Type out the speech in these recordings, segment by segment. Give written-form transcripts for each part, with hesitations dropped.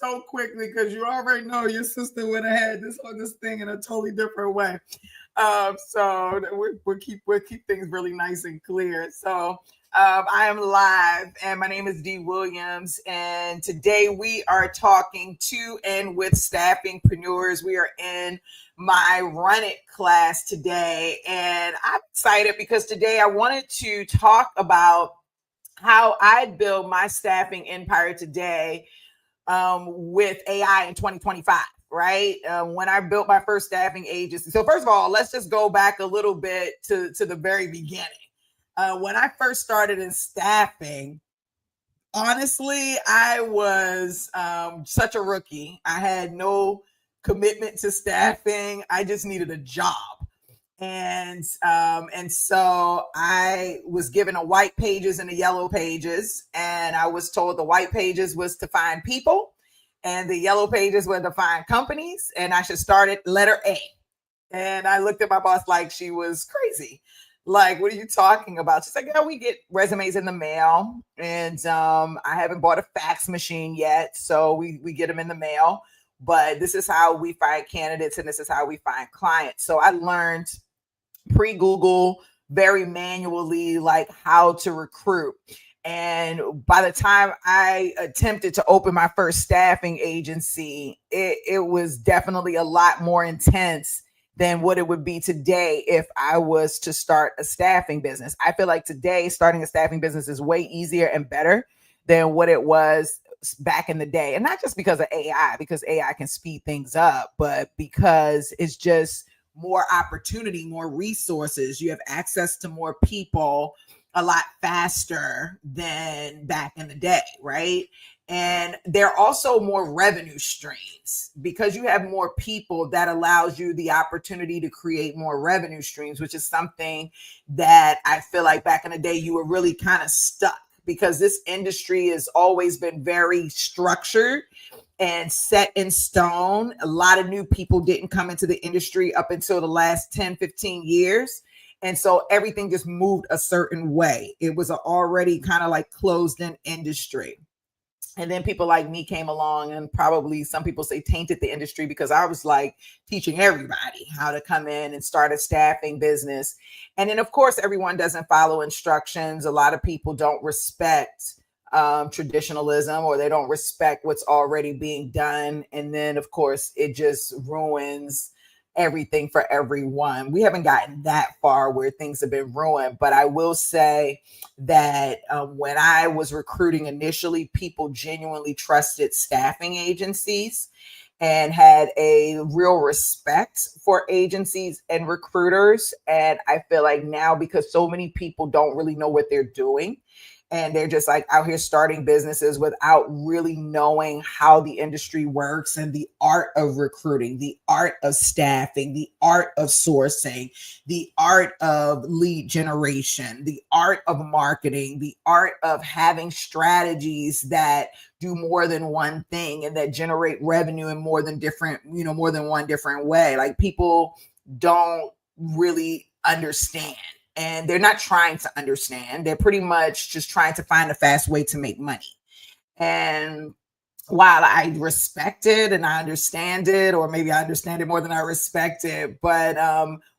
so quickly because you already know your sister would have had this thing in a totally different way. So we'll keep things really nice and clear. So I am live, and my name is Dee Williams, and today we are talking to and with staffingpreneurs. We are in my Run It class today, and I'm excited because today I wanted to talk about how I build my staffing empire today with AI in 2025, right? When I built my first staffing agency. So first of all, let's just go back a little bit to the very beginning. When I first started in staffing, honestly, I was such a rookie. I had no commitment to staffing. I just needed a job. And so I was given a white pages and a yellow pages, and I was told the white pages was to find people and the yellow pages were to find companies, and I should start at letter A. And I looked at my boss like she was crazy. Like, what are you talking about? She's like, yeah, we get resumes in the mail, and I haven't bought a fax machine yet, so we get them in the mail. But this is how we find candidates, and this is how we find clients. So I learned pre-Google, very manually, like how to recruit. And by the time I attempted to open my first staffing agency, it was definitely a lot more intense than what it would be today if I was to start a staffing business. I feel like today starting a staffing business is way easier and better than what it was back in the day. And not just because of AI, because AI can speed things up, but because it's just more opportunity, more resources. You have access to more people a lot faster than back in the day, right? And there are also more revenue streams because you have more people. That allows you the opportunity to create more revenue streams, which is something that I feel like back in the day you were really kind of stuck, because this industry has always been very structured and set in stone. A lot of new people didn't come into the industry up until the last 10, 15 years. And so everything just moved a certain way. It was already kind of like closed in industry. And then people like me came along, and probably some people say tainted the industry, because I was like teaching everybody how to come in and start a staffing business. And then, of course, everyone doesn't follow instructions. A lot of people don't respect traditionalism, or they don't respect what's already being done. And then, of course, it just ruins everything for everyone. We haven't gotten that far where things have been ruined, but I will say that when I was recruiting initially, people genuinely trusted staffing agencies and had a real respect for agencies and recruiters. And I feel like now, because so many people don't really know what they're doing, and they're just like out here starting businesses without really knowing how the industry works and the art of recruiting, the art of staffing, the art of sourcing, the art of lead generation, the art of marketing, the art of having strategies that do more than one thing and that generate revenue in more than one different way. Like, people don't really understand. And they're not trying to understand. They're pretty much just trying to find a fast way to make money. And while I respect it and I understand it, or maybe I understand it more than I respect it, but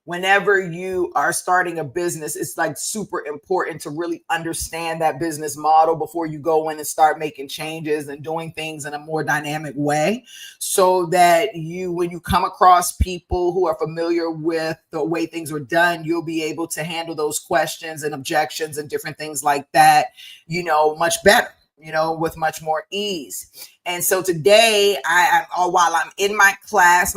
whenever you are starting a business, it's like super important to really understand that business model before you go in and start making changes and doing things in a more dynamic way, so that when you come across people who are familiar with the way things are done, you'll be able to handle those questions and objections and different things like that, much better, with much more ease. And so today, while I'm in my class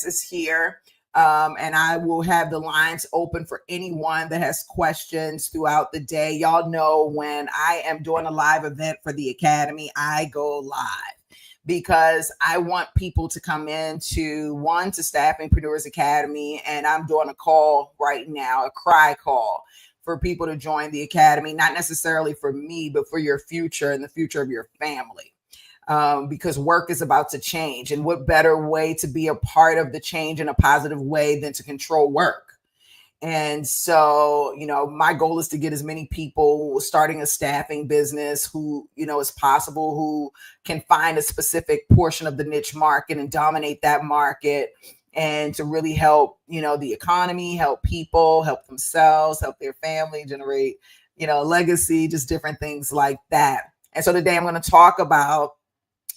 is here. And I will have the lines open for anyone that has questions throughout the day. Y'all know when I am doing a live event for the Academy, I go live, because I want people to come into to Staffingpreneurs Academy. And I'm doing a call right now, a cry call for people to join the Academy, not necessarily for me, but for your future and the future of your family. Because work is about to change. And what better way to be a part of the change in a positive way than to control work? And so, my goal is to get as many people starting a staffing business who, as possible, who can find a specific portion of the niche market and dominate that market, and to really help, the economy, help people, help themselves, help their family, generate, legacy, just different things like that. And so today I'm going to talk about,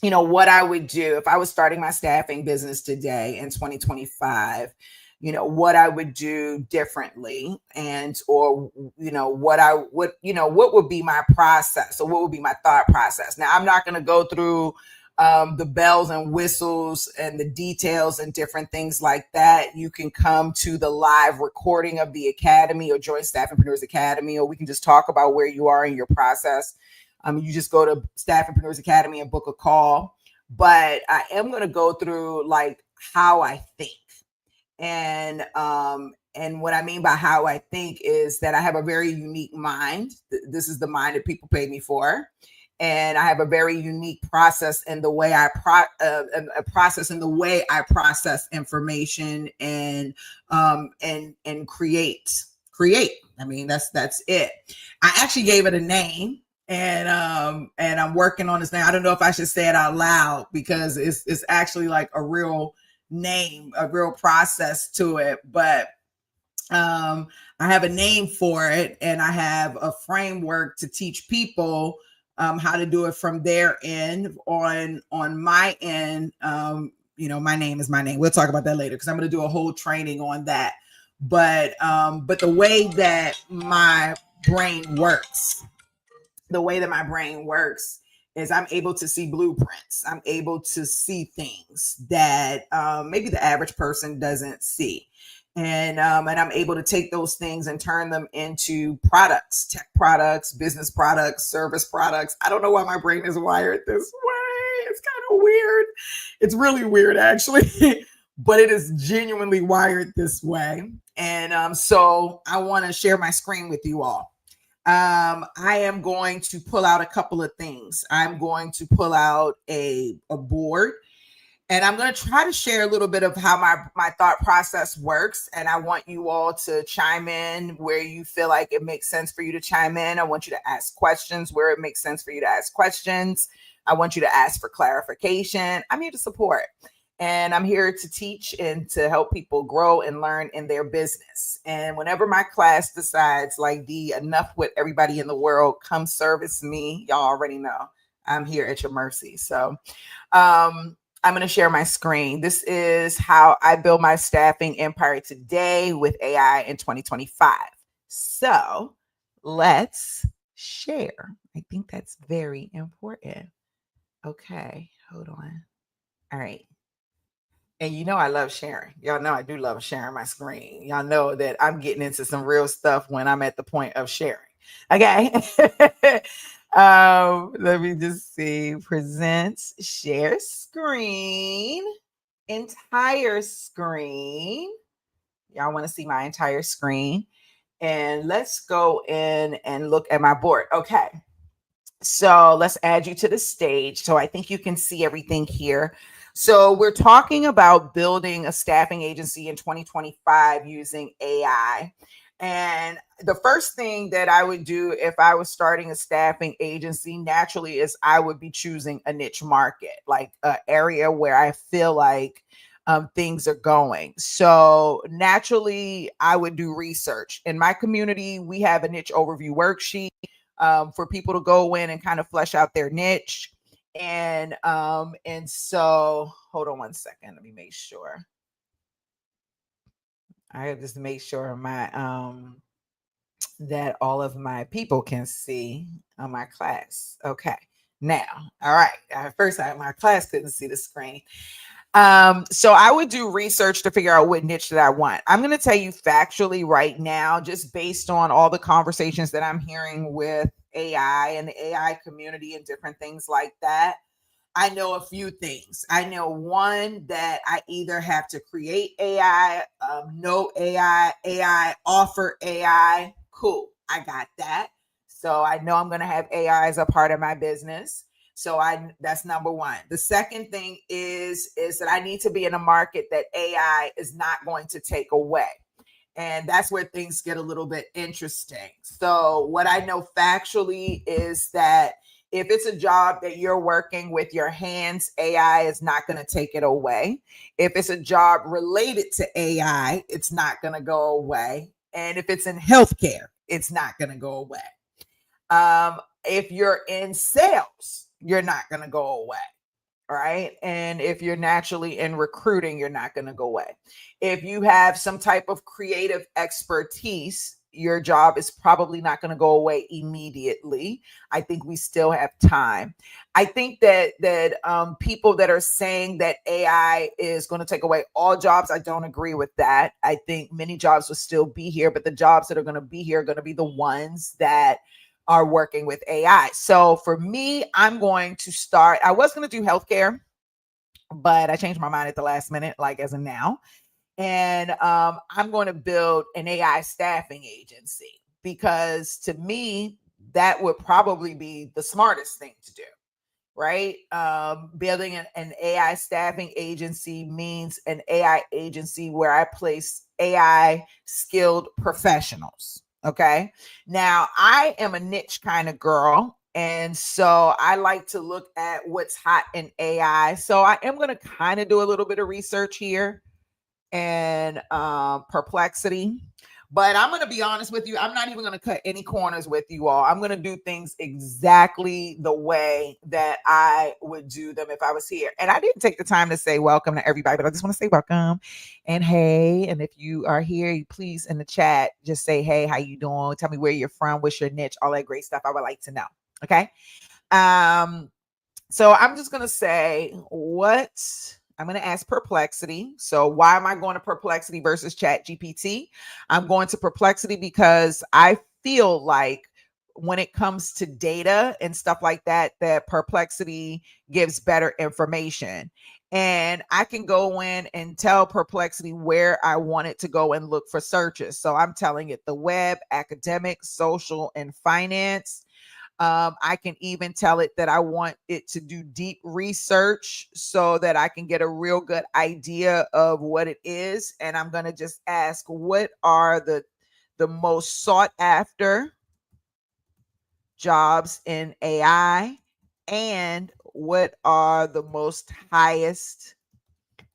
what I would do if I was starting my staffing business today in 2025, what I would do differently, and or what would be my process, or what would be my thought process. Now, I'm not going to go through the bells and whistles and the details and different things like that. You can come to the live recording of the academy, or join Staffingpreneurs Academy, or we can just talk about where you are in your process. You just go to Staffingpreneurs Academy and book a call. But I am going to go through like how I think. And what I mean by how I think is that I have a very unique mind. This is the mind that people pay me for. And I have a very unique process in the way I process information and create. I mean, that's it. I actually gave it a name, and I'm working on this name. I don't know if I should say it out loud, because it's actually like a real name, a real process to it. But I have a name for it, and I have a framework to teach people how to do it from their end. On my end, my name is my name. We'll talk about that later, because I'm going to do a whole training on that. But the way that my brain works, is I'm able to see blueprints. I'm able to see things that maybe the average person doesn't see. And I'm able to take those things and turn them into products, tech products, business products, service products. I don't know why my brain is wired this way. It's kind of weird. It's really weird, actually. But it is genuinely wired this way. And so I want to share my screen with you all. I am going to pull out a couple of things. I'm going to pull out a board, and I'm going to try to share a little bit of how my thought process works. And I want you all to chime in where you feel like it makes sense for you to chime in. I want you to ask questions where it makes sense for you to ask questions. I want you to ask for clarification. I'm here to support. And I'm here to teach and to help people grow and learn in their business. And whenever my class decides, like, enough with everybody in the world, come service me. Y'all already know I'm here at your mercy. So I'm going to share my screen. This is how I build my staffing empire today with AI in 2025. So let's share. I think that's very important. Okay, hold on. All right. And I love sharing. Y'all know I do love sharing my screen. Y'all know that I'm getting into some real stuff when I'm at the point of sharing. Okay. Let me just see. Present, share screen, entire screen. Y'all want to see my entire screen? And let's go in and look at my board. Okay. So let's add you to the stage. So I think you can see everything here. So we're talking about building a staffing agency in 2025 using AI. And the first thing that I would do if I was starting a staffing agency naturally is I would be choosing a niche market, like an area where I feel like things are going. So naturally, I would do research. In my community, we have a niche overview worksheet for people to go in and kind of flesh out their niche. And so hold on one second. Let me make sure. I have just make sure my that all of my people can see on my class. Okay. Now, all right. At first, my class couldn't see the screen. So I would do research to figure out what niche that I want. I'm going to tell you factually right now, just based on all the conversations that I'm hearing with AI and the AI community and different things like that. I know a few things. I know one, that I either have to create AI, know AI, offer AI. Cool. I got that. So I know I'm going to have AI as a part of my business. So that's number one. The second thing is that I need to be in a market that AI is not going to take away. And that's where things get a little bit interesting. So what I know factually is that if it's a job that you're working with your hands, AI is not going to take it away. If it's a job related to AI, it's not going to go away. And if it's in healthcare, it's not going to go away. If you're in sales, you're not going to go away. Right. And if you're naturally in recruiting, you're not going to go away. If you have some type of creative expertise, your job is probably not going to go away immediately. I think we still have time. I think that people that are saying that AI is going to take away all jobs, I don't agree with that. I think many jobs will still be here, but the jobs that are going to be here are going to be the ones that are working with AI. So for me, I'm going to start. I was going to do healthcare, but I changed my mind at the last minute, like as of now. And I'm going to build an AI staffing agency because to me, that would probably be the smartest thing to do. Right. Building an AI staffing agency means an AI agency where I place AI skilled professionals. Okay. Now, I am a niche kind of girl. And so I like to look at what's hot in AI. So I am going to kind of do a little bit of research here and Perplexity. But I'm going to be honest with you. I'm not even going to cut any corners with you all. I'm going to do things exactly the way that I would do them if I was here. And I didn't take the time to say welcome to everybody, but I just want to say welcome and hey. And if you are here, you please in the chat, just say, hey, how you doing? Tell me where you're from, what's your niche, all that great stuff. I would like to know. Okay. So I'm just going to say I'm going to ask Perplexity. So why am I going to Perplexity versus Chat GPT? I'm going to Perplexity because I feel like when it comes to data and stuff like that, that Perplexity gives better information. And I can go in and tell Perplexity where I want it to go and look for searches. So I'm telling it the web, academic, social, and finance. I can even tell it that I want it to do deep research so that I can get a real good idea of what it is. And I'm going to just ask, what are the most sought after jobs in AI? And what are the most highest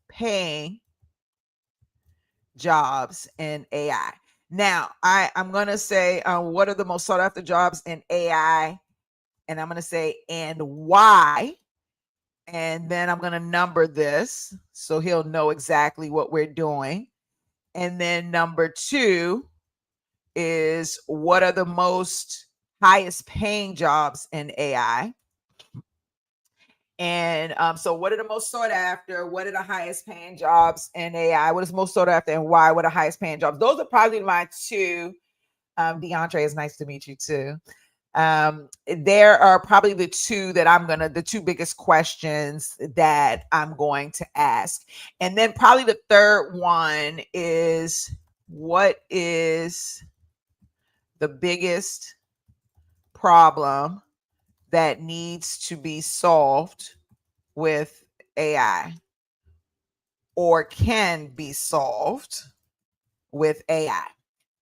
paying jobs in AI? Now, I'm going to say, what are the most sought after jobs in AI? And I'm going to say, and why? And then I'm going to number this so he'll know exactly what we're doing. And then number 2 is, what are the most highest paying jobs in AI? And so what are the most sought after? What are the highest paying jobs in AI? What is most sought after and why? What are the highest paying jobs? Those are probably my 2. DeAndre, it's nice to meet you too. There are probably the 2 that the 2 biggest questions that I'm going to ask. And then probably the third one is, what is the biggest problem that needs to be solved with AI or can be solved with AI?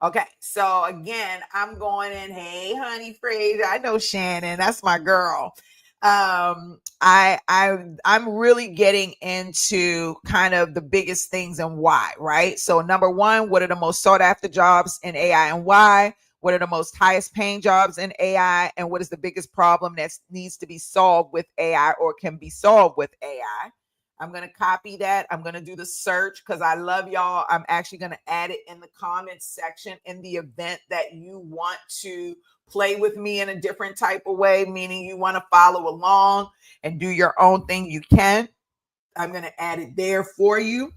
Okay, so again, I'm going in. Hey, honey, Fraser. I know Shannon. That's my girl. I'm really getting into kind of the biggest things and why, right? So number 1, what are the most sought after jobs in AI and why? What are the most highest paying jobs in AI? And what is the biggest problem that needs to be solved with AI or can be solved with AI? I'm going to copy that. I'm going to do the search because I love y'all. I'm actually going to add it in the comments section in the event that you want to play with me in a different type of way, meaning you want to follow along and do your own thing, you can. I'm going to add it there for you.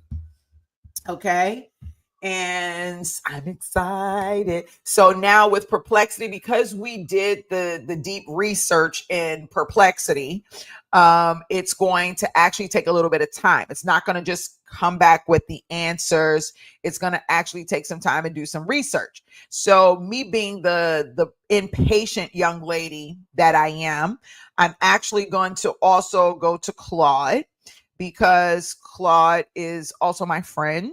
Okay. And I'm excited. So now with Perplexity, because we did the deep research in Perplexity, it's going to actually take a little bit of time. It's not going to just come back with the answers. It's going to actually take some time and do some research. So me being the impatient young lady that I am, I'm actually going to also go to Claude because Claude is also my friend.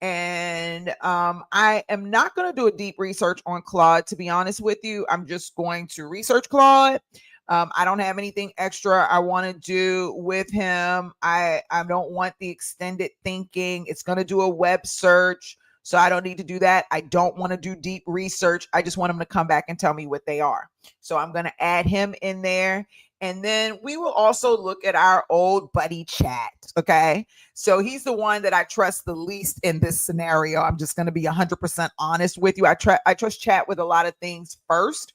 And I am not going to do a deep research on Claude, to be honest with you. I'm just going to research Claude. I don't have anything extra I want to do with him. I don't want the extended thinking. It's going to do a web search. So I don't need to do that. I don't want to do deep research. I just want him to come back and tell me what they are. So I'm going to add him in there. And then we will also look at our old buddy Chat. Okay. So he's the one that I trust the least in this scenario. I'm just going to be 100% honest with you. I trust Chat with a lot of things first,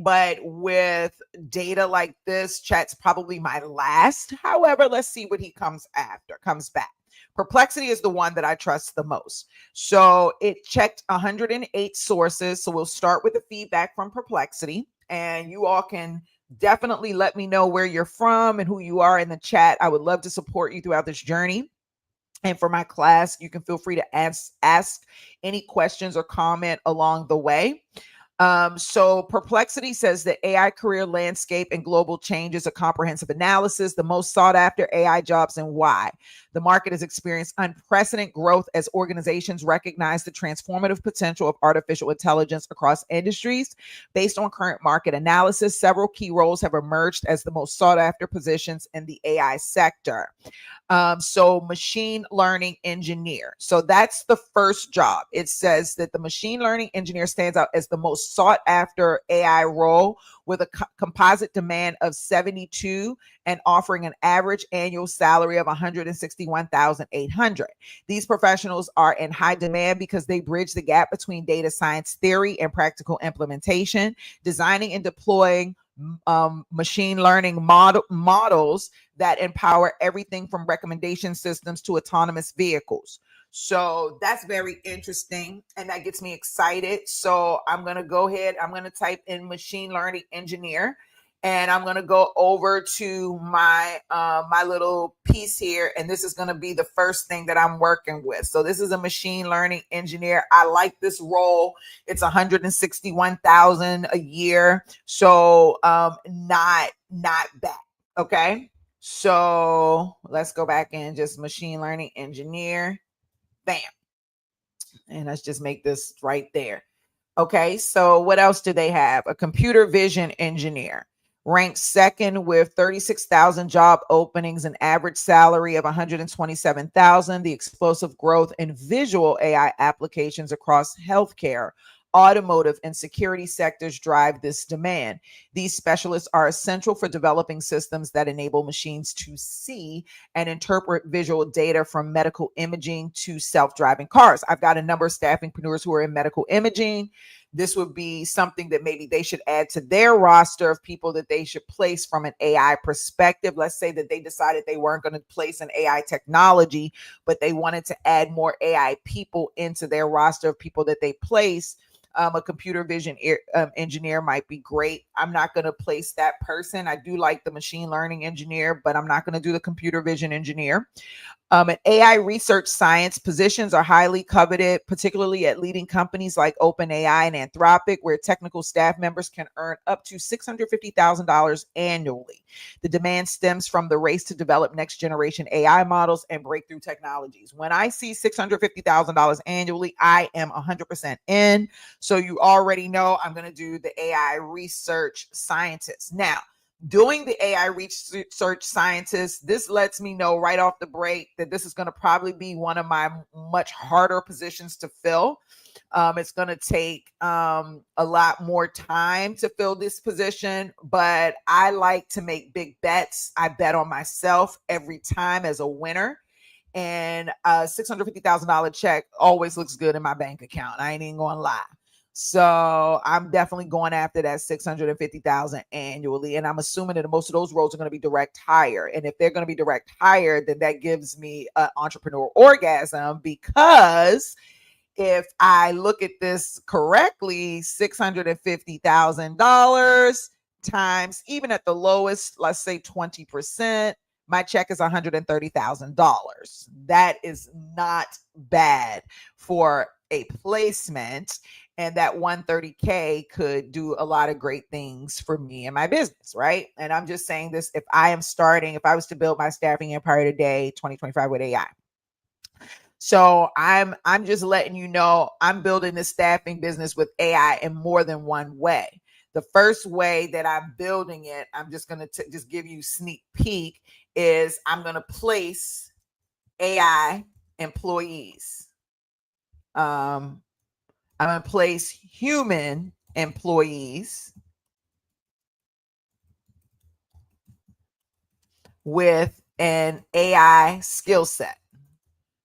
but with data like this, Chat's probably my last. However, let's see what he comes back. Perplexity is the one that I trust the most. So it checked 108 sources. So we'll start with the feedback from Perplexity, and you all can definitely let me know where you're from and who you are in the chat. I would love to support you throughout this journey. And for my class, you can feel free to ask any questions or comment along the way. So Perplexity says the AI career landscape and global changes, a comprehensive analysis, the most sought after AI jobs and why. The market has experienced unprecedented growth as organizations recognize the transformative potential of artificial intelligence across industries. Based on current market analysis, several key roles have emerged as the most sought after positions in the AI sector. So machine learning engineer. So that's the first job. It says that the machine learning engineer stands out as the most sought after AI role with a composite demand of 72 and offering an average annual salary of 161,800. These professionals are in high demand because they bridge the gap between data science theory and practical implementation, designing and deploying machine learning models that empower everything from recommendation systems to autonomous vehicles. So that's very interesting, and that gets me excited. So I'm going to go ahead. I'm going to type in machine learning engineer, and I'm going to go over to my my little piece here, and this is going to be the first thing that I'm working with. So this is a machine learning engineer. I like this role. It's 161,000 a year, so not bad. Okay, so let's go back and just machine learning engineer. Bam. And let's just make this right there. Okay, so what else do they have? A computer vision engineer, ranked second with 36,000 job openings, an average salary of 127,000. The explosive growth in visual AI applications across healthcare, automotive, and security sectors drive this demand. These specialists are essential for developing systems that enable machines to see and interpret visual data, from medical imaging to self-driving cars. I've got a number of staffingpreneurs who are in medical imaging. This would be something that maybe they should add to their roster of people that they should place from an AI perspective. Let's say that they decided they weren't going to place an AI technology, but they wanted to add more AI people into their roster of people that they place. A computer vision engineer might be great. I'm not going to place that person. I do like the machine learning engineer, but I'm not going to do the computer vision engineer. And AI research science positions are highly coveted, particularly at leading companies like OpenAI and Anthropic, where technical staff members can earn up to $650,000 annually. The demand stems from the race to develop next generation AI models and breakthrough technologies. When I see $650,000 annually, I am 100% in. So you already know I'm going to do the AI research scientist. Now, doing the AI research scientist, this lets me know right off the break that this is going to probably be one of my much harder positions to fill. It's going to take a lot more time to fill this position, but I like to make big bets. I bet on myself every time as a winner. And a $650,000 check always looks good in my bank account. I ain't even going to lie. So I'm definitely going after that 650,000 annually. And I'm assuming that most of those roles are going to be direct hire. And if they're going to be direct hire, then that gives me an entrepreneur orgasm, because if I look at this correctly, $650,000 times, even at the lowest, let's say 20%, my check is $130,000. That is not bad for a placement. And that 130K could do a lot of great things for me and my business, right? And I'm just saying this, if I was to build my staffing empire today, 2025, with AI. So I'm just letting you know I'm building this staffing business with AI in more than one way. The first way that I'm building it, I'm just going to just give you a sneak peek, is I'm going to place AI employees. I'm going to place human employees with an AI skill set.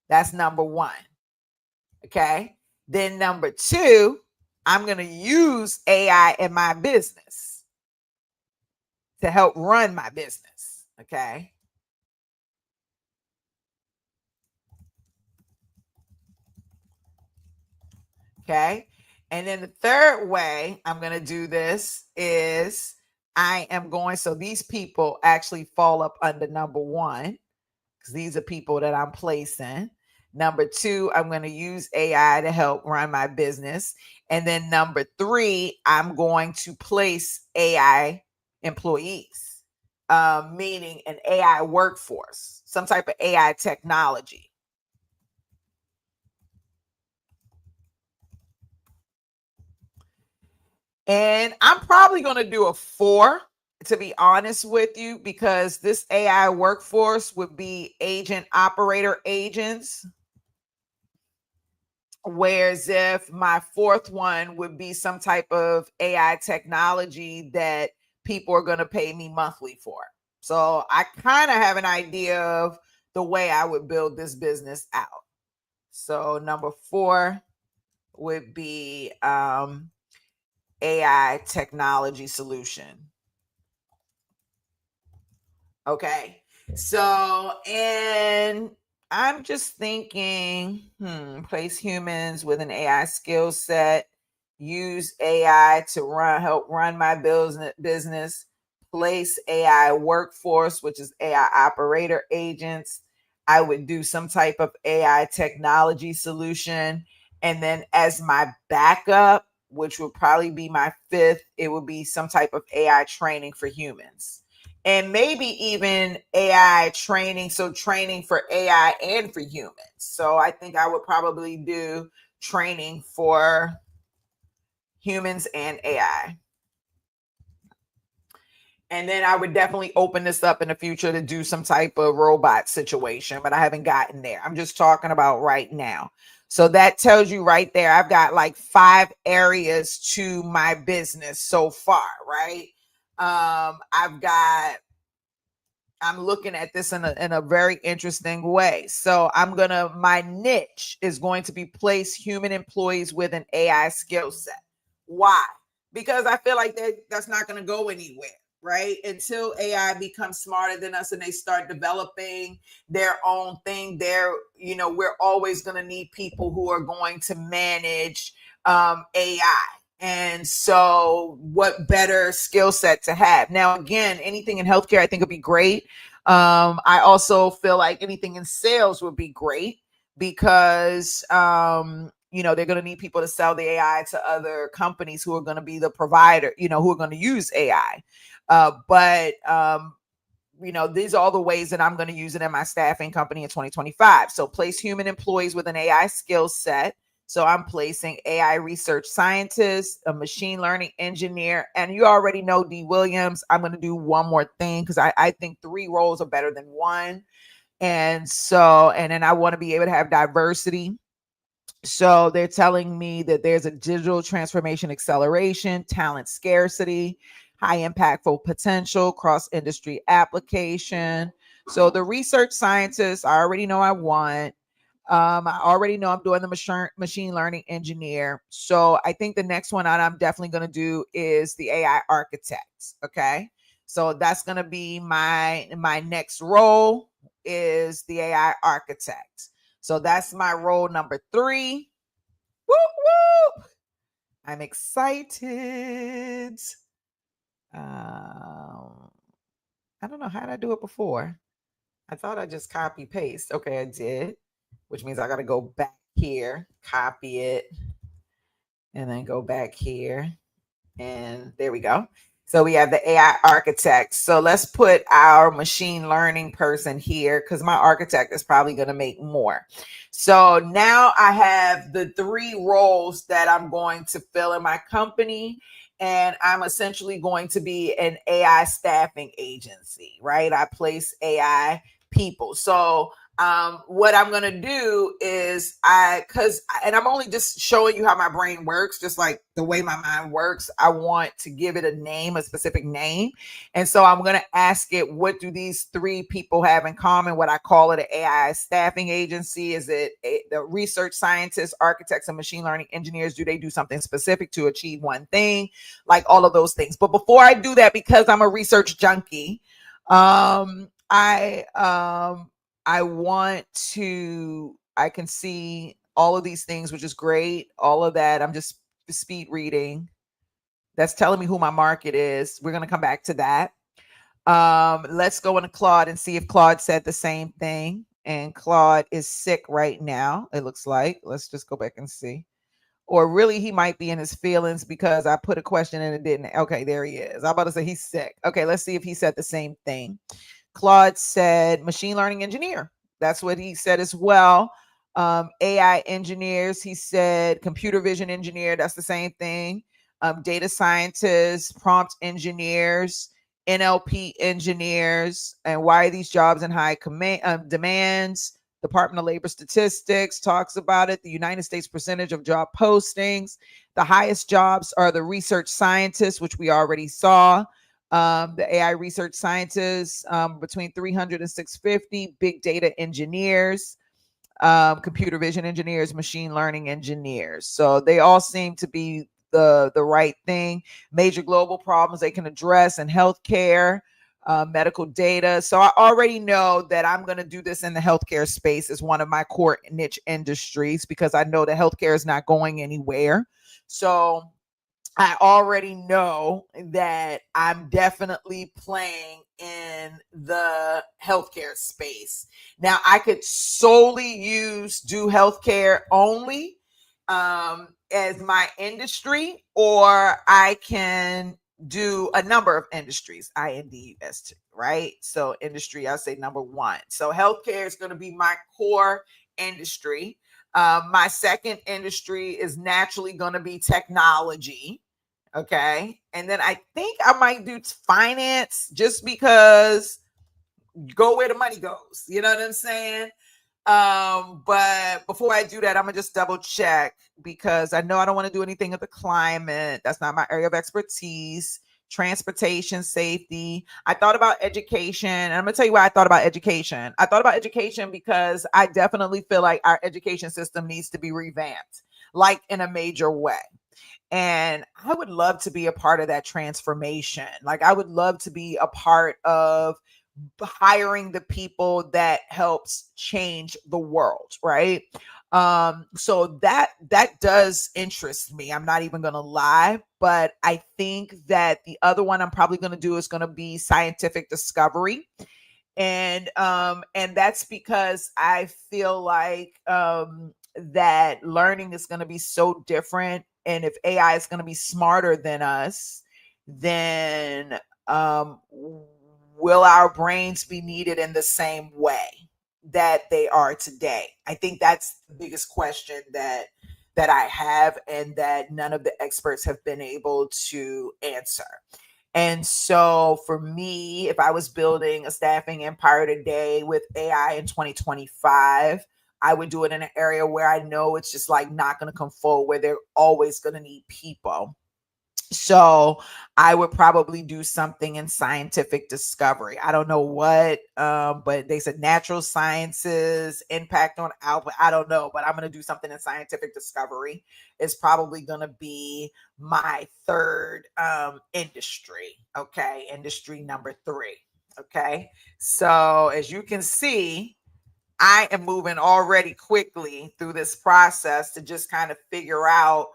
That's number one. Okay. Then number two, I'm going to use AI in my business to help run my business. Okay. Okay. And then the third way I'm going to do this is I am going, so these people actually fall up under number one, because these are people that I'm placing. Number two, I'm going to use AI to help run my business. And then number three, I'm going to place AI employees, meaning an AI workforce, some type of AI technology. And I'm probably going to do a 4, to be honest with you, because this AI workforce would be agent operator agents. Whereas if my fourth one would be some type of AI technology that people are going to pay me monthly for. So I kind of have an idea of the way I would build this business out. So number 4 would be AI technology solution. Okay. So, and I'm just thinking, place humans with an AI skill set, use AI to help run my business, place AI workforce, which is AI operator agents. I would do some type of AI technology solution. And then as my backup, which would probably be my fifth, it would be some type of AI training for humans, and maybe even AI training. So training for AI and for humans. So I think I would probably do training for humans and AI. And then I would definitely open this up in the future to do some type of robot situation, but I haven't gotten there. I'm just talking about right now. So that tells you right there, I've got like 5 areas to my business so far, right? I'm looking at this in a very interesting way. So my niche is going to be place human employees with an AI skill set. Why? Because I feel like that's not going to go anywhere, right? Until AI becomes smarter than us and they start developing their own thing. We're always going to need people who are going to manage AI. And so, what better skill set to have? Now, again, anything in healthcare, I think would be great. I also feel like anything in sales would be great because, they're going to need people to sell the AI to other companies who are going to be the provider, who are going to use AI. These are all the ways that I'm going to use it in my staffing company in 2025. So, place human employees with an AI skill set. So I'm placing AI research scientist, a machine learning engineer, and you already know D. Williams. I'm going to do one more thing because I think 3 roles are better than one. And then I want to be able to have diversity. So they're telling me that there's a digital transformation acceleration, talent scarcity, high impactful potential, cross industry application. So the research scientists, I already know I want. I already know I'm doing the machine learning engineer. So I think the next one I'm definitely going to do is the AI architect. Okay. So that's going to be my next role, is the AI architect. So that's my role number 3. Woo woo! I'm excited. I don't know, how did I do it before? I thought I just copy paste. Okay, I did, which means I got to go back here, copy it, and then go back here. And there we go. So we have the AI architect. So let's put our machine learning person here because my architect is probably going to make more. So now I have the 3 roles that I'm going to fill in my company. And I'm essentially going to be an AI staffing agency, right? I place AI people. So what I'm gonna do is and I'm only just showing you how my brain works, just like the way my mind works. I want to give it a name, a specific name. And so I'm gonna ask it, what do these 3 people have in common? What I call it an AI staffing agency. Is it the research scientists, architects, and machine learning engineers? Do they do something specific to achieve one thing? Like all of those things. But before I do that, because I'm a research junkie, I want to, I can see all of these things, which is great. All of that. I'm just speed reading. That's telling me who my market is. We're going to come back to that. Let's go into Claude and see if Claude said the same thing. And Claude is sick right now, it looks like. Let's just go back and see. Or really, he might be in his feelings because I put a question and it didn't. Okay, there he is. I'm about to say he's sick. Okay, let's see if he said the same thing. Claude said machine learning engineer. That's what he said as well. AI engineers, he said computer vision engineer. That's the same thing. Data scientists, prompt engineers, NLP engineers. And why are these jobs in high demands? Department of Labor Statistics talks about it. The United States percentage of job postings. The highest jobs are the research scientists, which we already saw. The AI research scientists, between 300 and 650, big data engineers, computer vision engineers, machine learning engineers. So they all seem to be the right thing. Major global problems they can address in healthcare, medical data. So I already know that I'm going to do this in the healthcare space as one of my core niche industries because I know that healthcare is not going anywhere. So I already know that I'm definitely playing in the healthcare space. Now, I could solely do healthcare only as my industry, or I can do a number of industries, INDUS, right? So, industry, I'll say number 1. So, healthcare is going to be my core industry. My second industry is naturally going to be technology. Okay. And then I think I might do finance just because go where the money goes. You know what I'm saying? But before I do that, I'm gonna just double check because I know I don't want to do anything with the climate. That's not my area of expertise. Transportation safety. I thought about education, and I'm gonna tell you why I thought about education. I thought about education because I definitely feel like our education system needs to be revamped, like in a major way. And I would love to be a part of that transformation. Like I would love to be a part of hiring the people that helps change the world, right? So that does interest me. I'm not even gonna lie, but I think that the other one I'm probably gonna do is gonna be scientific discovery. And that's because I feel like that learning is going to be so different, and if AI is going to be smarter than us, then will our brains be needed in the same way that they are today? I think that's the biggest question that I have, and that none of the experts have been able to answer. And so for me, if I was building a staffing empire today with AI in 2025, I would do it in an area where I know it's just like not going to come forward, where they're always going to need people. So I would probably do something in scientific discovery. I don't know what, but they said natural sciences, impact on output. I don't know, but I'm going to do something in scientific discovery. It's probably going to be my third industry. Okay. Industry number 3. Okay. So as you can see, I am moving already quickly through this process to just kind of figure out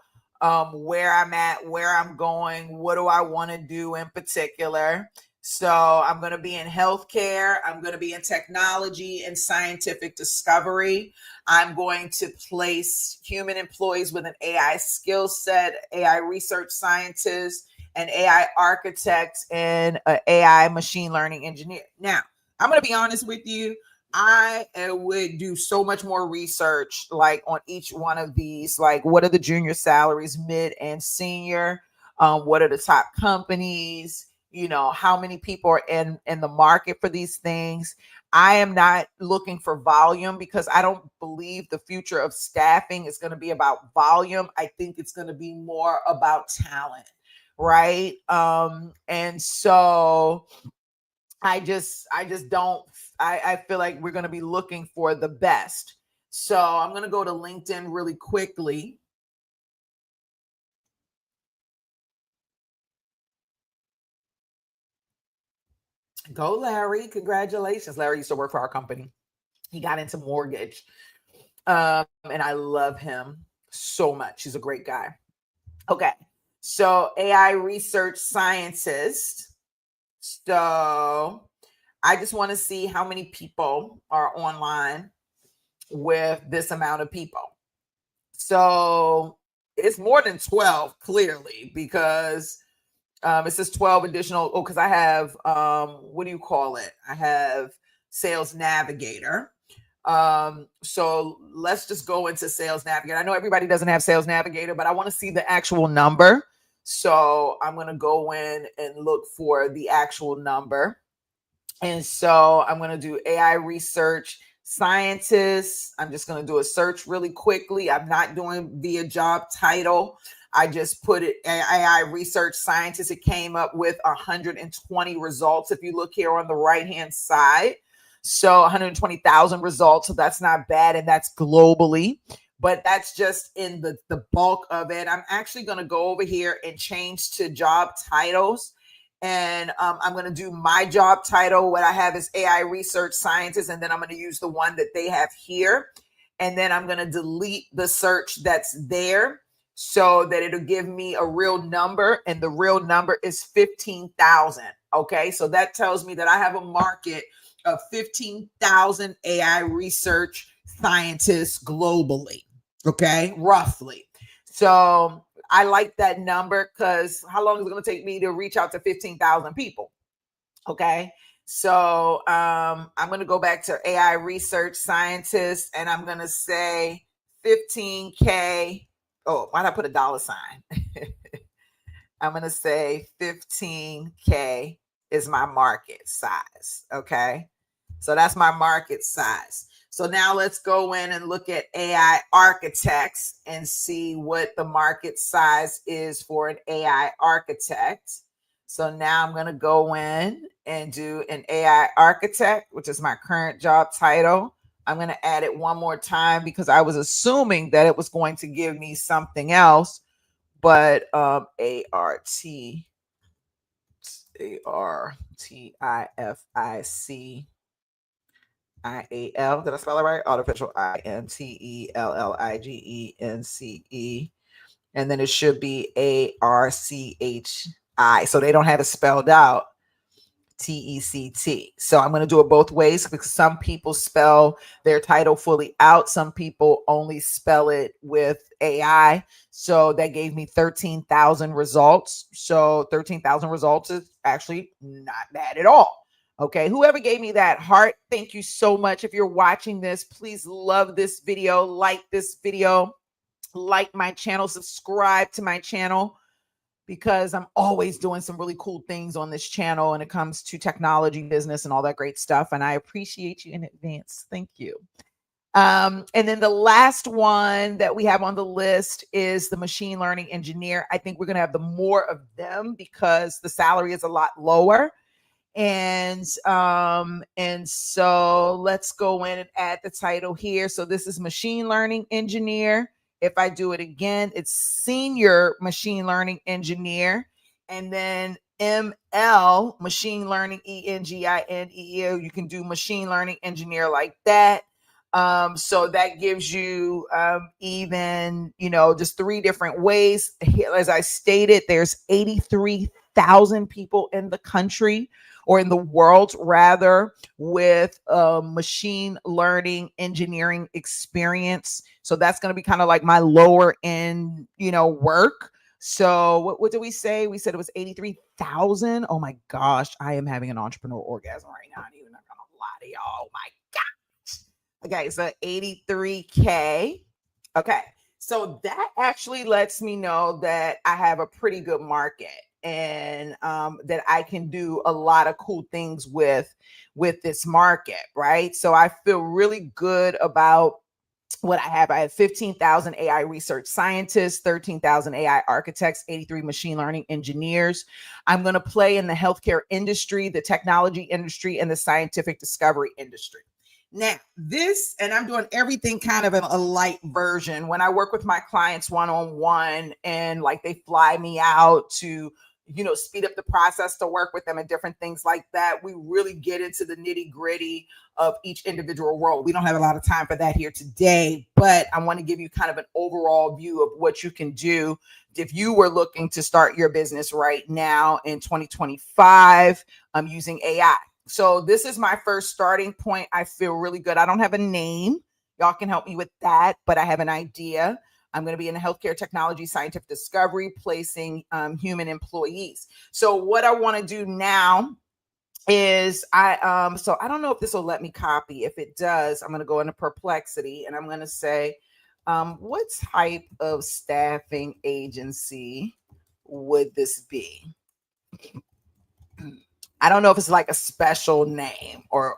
where I'm at, where I'm going, what do I want to do in particular. So I'm going to be in healthcare. I'm going to be in technology and scientific discovery. I'm going to place human employees with an AI skill set, AI research scientists, an AI architect, and an AI machine learning engineer. Now, I'm going to be honest with you. I would do so much more research, like on each one of these. Like, what are the junior salaries, mid and senior? What are the top companies? How many people are in the market for these things? I am not looking for volume because I don't believe the future of staffing is going to be about volume. I think it's going to be more about talent, right? And so I just don't. I feel like we're going to be looking for the best. So I'm going to go to LinkedIn really quickly. Go, Larry. Congratulations. Larry used to work for our company. He got into mortgage. And I love him so much. He's a great guy. Okay. So AI research scientist. So I just want to see how many people are online with this amount of people. So it's more than 12, clearly, because it says 12 additional. Oh, because I have, what do you call it? I have Sales Navigator. So let's just go into Sales Navigator. I know everybody doesn't have Sales Navigator, but I want to see the actual number. So I'm going to go in and look for the actual number. And so I'm going to do AI research scientists. I'm just going to do a search really quickly. I'm not doing via job title. I just put it AI research scientist. It came up with 120 results. If you look here on the right hand side, so 120,000 results. So that's not bad. And that's globally, but that's just in the bulk of it. I'm actually going to go over here and change to job titles. And I'm going to do my job title. What I have is AI research scientist. And then I'm going to use the one that they have here. And then I'm going to delete the search that's there so that it'll give me a real number. And the real number is 15,000. Okay. So that tells me that I have a market of 15,000 AI research scientists globally. Okay. Roughly. So I like that number because how long is it going to take me to reach out to 15,000 people? Okay. So I'm going to go back to AI research scientist and I'm going to say 15K. Oh, why did I put a dollar sign? I'm going to say 15K is my market size. Okay. So that's my market size. So now let's go in and look at AI architects and see what the market size is for an AI architect. So now I'm going to go in and do an AI architect, which is my current job title. I'm going to add it one more time because I was assuming that it was going to give me something else, but ARTIFIC. IAL. Did I spell it right? Artificial INTELLIGENCE. And then it should be ARCHI. So they don't have it spelled out. TECT. So I'm going to do it both ways because some people spell their title fully out. Some people only spell it with AI. So that gave me 13,000 results. So 13,000 results is actually not bad at all. Okay, whoever gave me that heart, thank you so much. If you're watching this, please love this video, like this video, like my channel, subscribe to my channel because I'm always doing some really cool things on this channel when it comes to technology, business, and all that great stuff. And I appreciate you in advance. Thank you. And then the last one that we have on the list is the machine learning engineer. I think we're going to have the more of them because the salary is a lot lower. And so let's go in and add the title here. So this is machine learning engineer. If I do it again, it's senior machine learning engineer. And then ML, machine learning, ENGINEER. You can do machine learning engineer like that. So that gives you even, just 3 different ways. As I stated, there's 83,000 people in the country or in the world rather with machine learning engineering experience. So that's going to be kind of like my lower end, work. So what did we say? We said it was 83,000. Oh my gosh, I am having an entrepreneur orgasm right now. I'm even not gonna lie to y'all. Oh my god. Okay, so 83K. Okay. So that actually lets me know that I have a pretty good market, and that I can do a lot of cool things with this market, right? So I feel really good about what I have. I have 15,000 AI research scientists, 13,000 AI architects, 83 machine learning engineers. I'm going to play in the healthcare industry, the technology industry, and the scientific discovery industry. Now, this, and I'm doing everything kind of in a light version. When I work with my clients one-on-one, and like they fly me out to, speed up the process to work with them and different things like that, we really get into the nitty-gritty of each individual role. We don't have a lot of time for that here today, but I want to give you kind of an overall view of what you can do if you were looking to start your business right now in 2025 using AI. So this is my first starting point. I feel really good. I don't have a name. Y'all can help me with that, but I have an idea. I'm going to be in the healthcare technology, scientific discovery, placing human employees. So what I want to do now is so I don't know if this will let me copy. If it does, I'm going to go into Perplexity, and I'm going to say, what type of staffing agency would this be? I don't know if it's like a special name or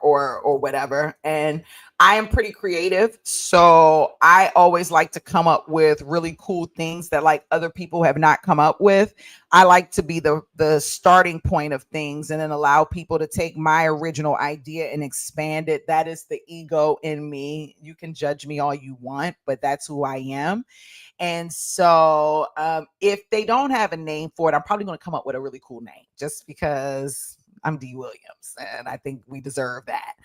whatever. And I am pretty creative, so I always like to come up with really cool things that like other people have not come up with. I like to be the starting point of things, and then allow people to take my original idea and expand it. That is the ego in me. You can judge me all you want, but that's who I am. And so if they don't have a name for it, I'm probably going to come up with a really cool name, just because I'm D. Williams and I think we deserve that.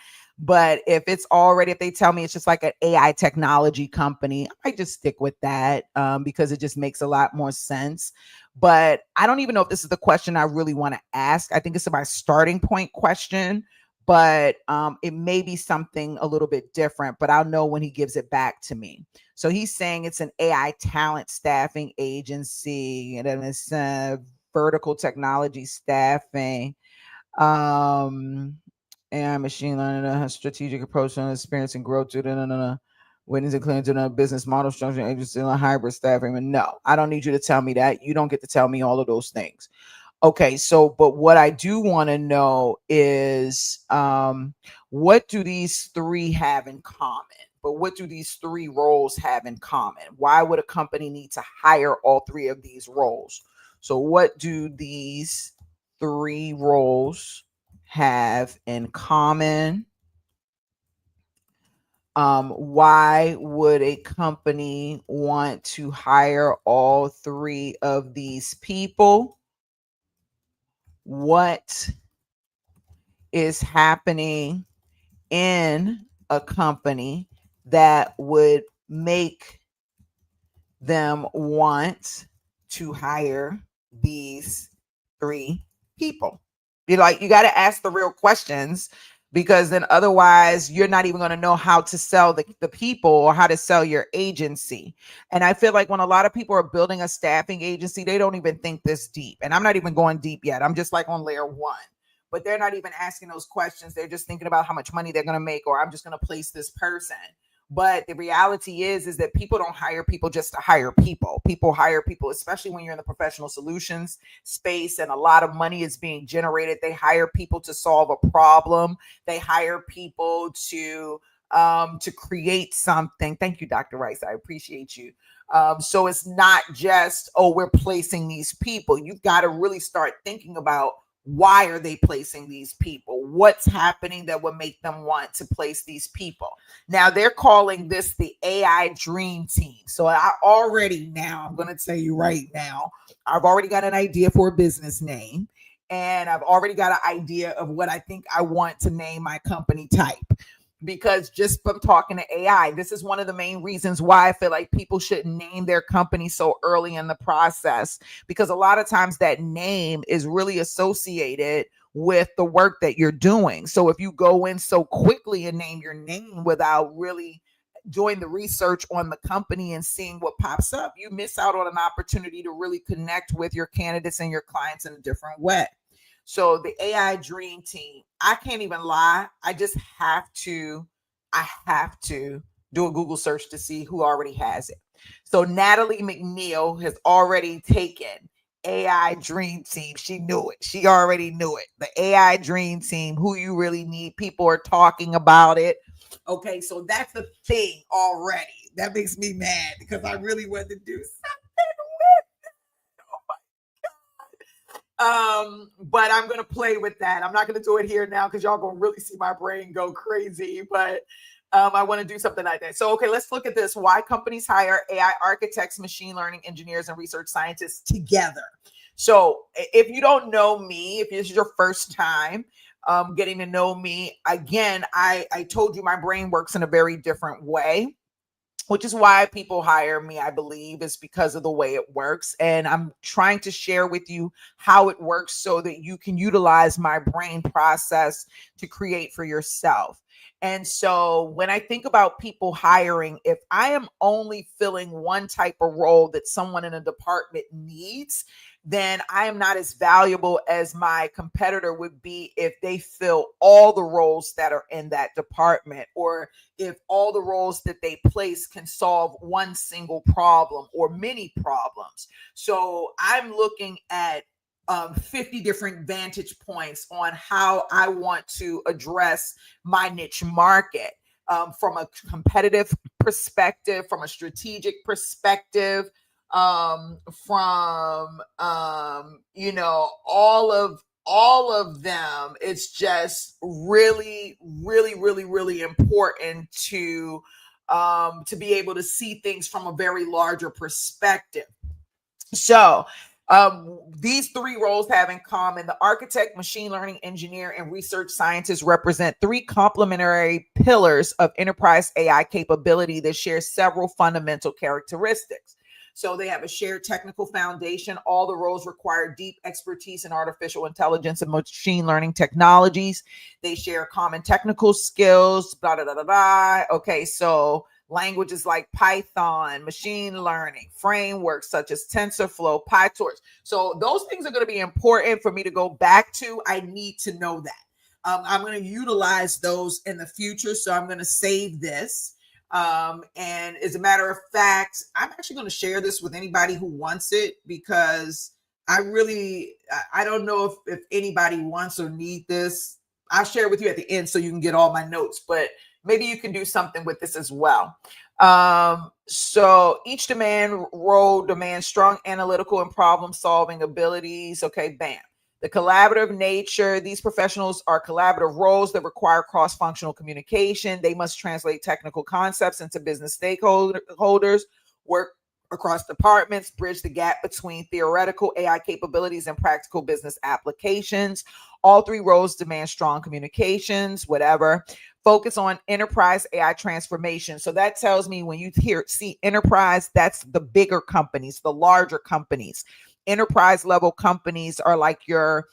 But if they tell me it's just like an AI technology company, I might just stick with that because it just makes a lot more sense. But I don't even know if this is the question I really want to ask. I think it's my starting point question, but it may be something a little bit different, but I'll know when he gives it back to me. So he's saying it's an AI talent staffing agency, and then it's vertical technology staffing, AI machine learning, strategic approach and experience and growth to witness and clear to the business model structure, agency, and hybrid staffing. And no, I don't need you to tell me that. You don't get to tell me all of those things. Okay, so but what I do want to know is what do these three have in common? But what do these three roles have in common? Why would a company need to hire all three of these roles? So what do these three roles have in common? Why would a company want to hire all three of these people? What is happening in a company that would make them want to hire these three people? You got to ask the real questions, because then otherwise you're not even going to know how to sell the people or how to sell your agency. And I feel like when a lot of people are building a staffing agency, they don't even think this deep. And I'm not even going deep yet. I'm just like on layer one. But they're not even asking those questions. They're just thinking about how much money they're going to make, or I'm just going to place this person. But the reality is that people don't hire people just to hire people. People hire people, especially when you're in the professional solutions space and a lot of money is being generated. They hire people to solve a problem. They hire people to create something. Thank you, Dr. Rice. I appreciate you. So it's not just, oh, we're placing these people. You've got to really start thinking about, why are they placing these people? What's happening that would make them want to place these people? Now they're calling this the AI Dream Team. So I'm going to tell you right now, I've already got an idea for a business name, and I've already got an idea of what I think I want to name my company type. Because just from talking to AI, this is one of the main reasons why I feel like people shouldn't name their company so early in the process, because a lot of times that name is really associated with the work that you're doing. So if you go in so quickly and name your name without really doing the research on the company and seeing what pops up, you miss out on an opportunity to really connect with your candidates and your clients in a different way. So the AI dream team, I can't even lie. I have to do a Google search to see who already has it. So Natalie McNeil has already taken AI dream team. She knew it. She already knew it. The AI dream team, who you really need. People are talking about it. Okay, so that's a thing already. That makes me mad because I really wanted to do something with but I'm gonna play with that. I'm not gonna do it here now because y'all gonna really see my brain go crazy. But I want to do something like that. So, okay, let's look at this. Why companies hire AI architects, machine learning engineers, and research scientists together. So, if you don't know me, if this is your first time getting to know me, again, I told you my brain works in a very different way, which is why people hire me, I believe, is because of the way it works. And I'm trying to share with you how it works so that you can utilize my brain process to create for yourself. And so when I think about people hiring, if I am only filling one type of role that someone in a department needs, then I am not as valuable as my competitor would be if they fill all the roles that are in that department, or if all the roles that they place can solve one single problem or many problems. So I'm looking at 50 different vantage points on how I want to address my niche market, from a competitive perspective, from a strategic perspective, from all of them. It's just really, really, really, really important to be able to see things from a very larger perspective. So, these three roles have in common: the architect, machine learning engineer, and research scientist represent three complementary pillars of enterprise AI capability that share several fundamental characteristics. So they have a shared technical foundation. All the roles require deep expertise in artificial intelligence and machine learning technologies. They share common technical skills, blah, blah, blah, blah, blah. Okay, so languages like Python, machine learning, frameworks such as TensorFlow, PyTorch. So those things are going to be important for me to go back to. I need to know that. I'm going to utilize those in the future. So I'm going to save this. And as a matter of fact, I'm actually going to share this with anybody who wants it, because I don't know if anybody wants or need this. I'll share it with you at the end so you can get all my notes, but maybe you can do something with this as well. So each role demands strong analytical and problem solving abilities. Okay, bam. The collaborative nature, these professionals are collaborative roles that require cross-functional communication. They must translate technical concepts into business stakeholders, work across departments, bridge the gap between theoretical AI capabilities and practical business applications. All three roles demand strong communications, whatever. Focus on enterprise AI transformation. So that tells me when you see enterprise, that's the bigger companies, the larger companies. Enterprise level companies are like your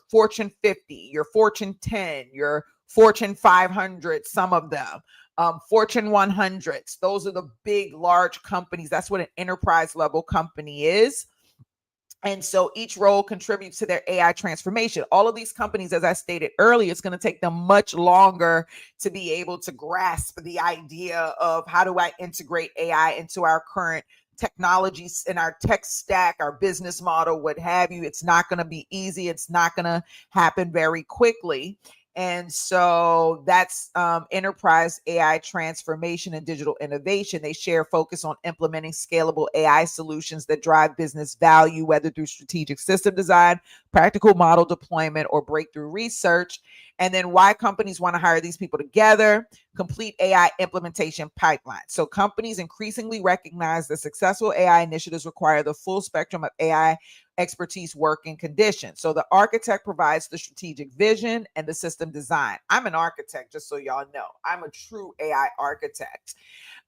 Fortune 50, your Fortune 10, your Fortune 500, some of them, Fortune 100s. Those are the big, large companies. That's what an enterprise level company is. And so each role contributes to their AI transformation. All of these companies, as I stated earlier, it's going to take them much longer to be able to grasp the idea of how do I integrate AI into our current technologies in our tech stack, our business model, what have you. It's not going to be easy. It's not going to happen very quickly. And so that's enterprise AI transformation and digital innovation. They share focus on implementing scalable AI solutions that drive business value, whether through strategic system design, practical model deployment, or breakthrough research. And then why companies want to hire these people together: complete AI implementation pipeline. So companies increasingly recognize that successful AI initiatives require the full spectrum of AI expertise, work, and conditions. So the architect provides the strategic vision and the system design. I'm an architect, just so y'all know. I'm a true AI architect.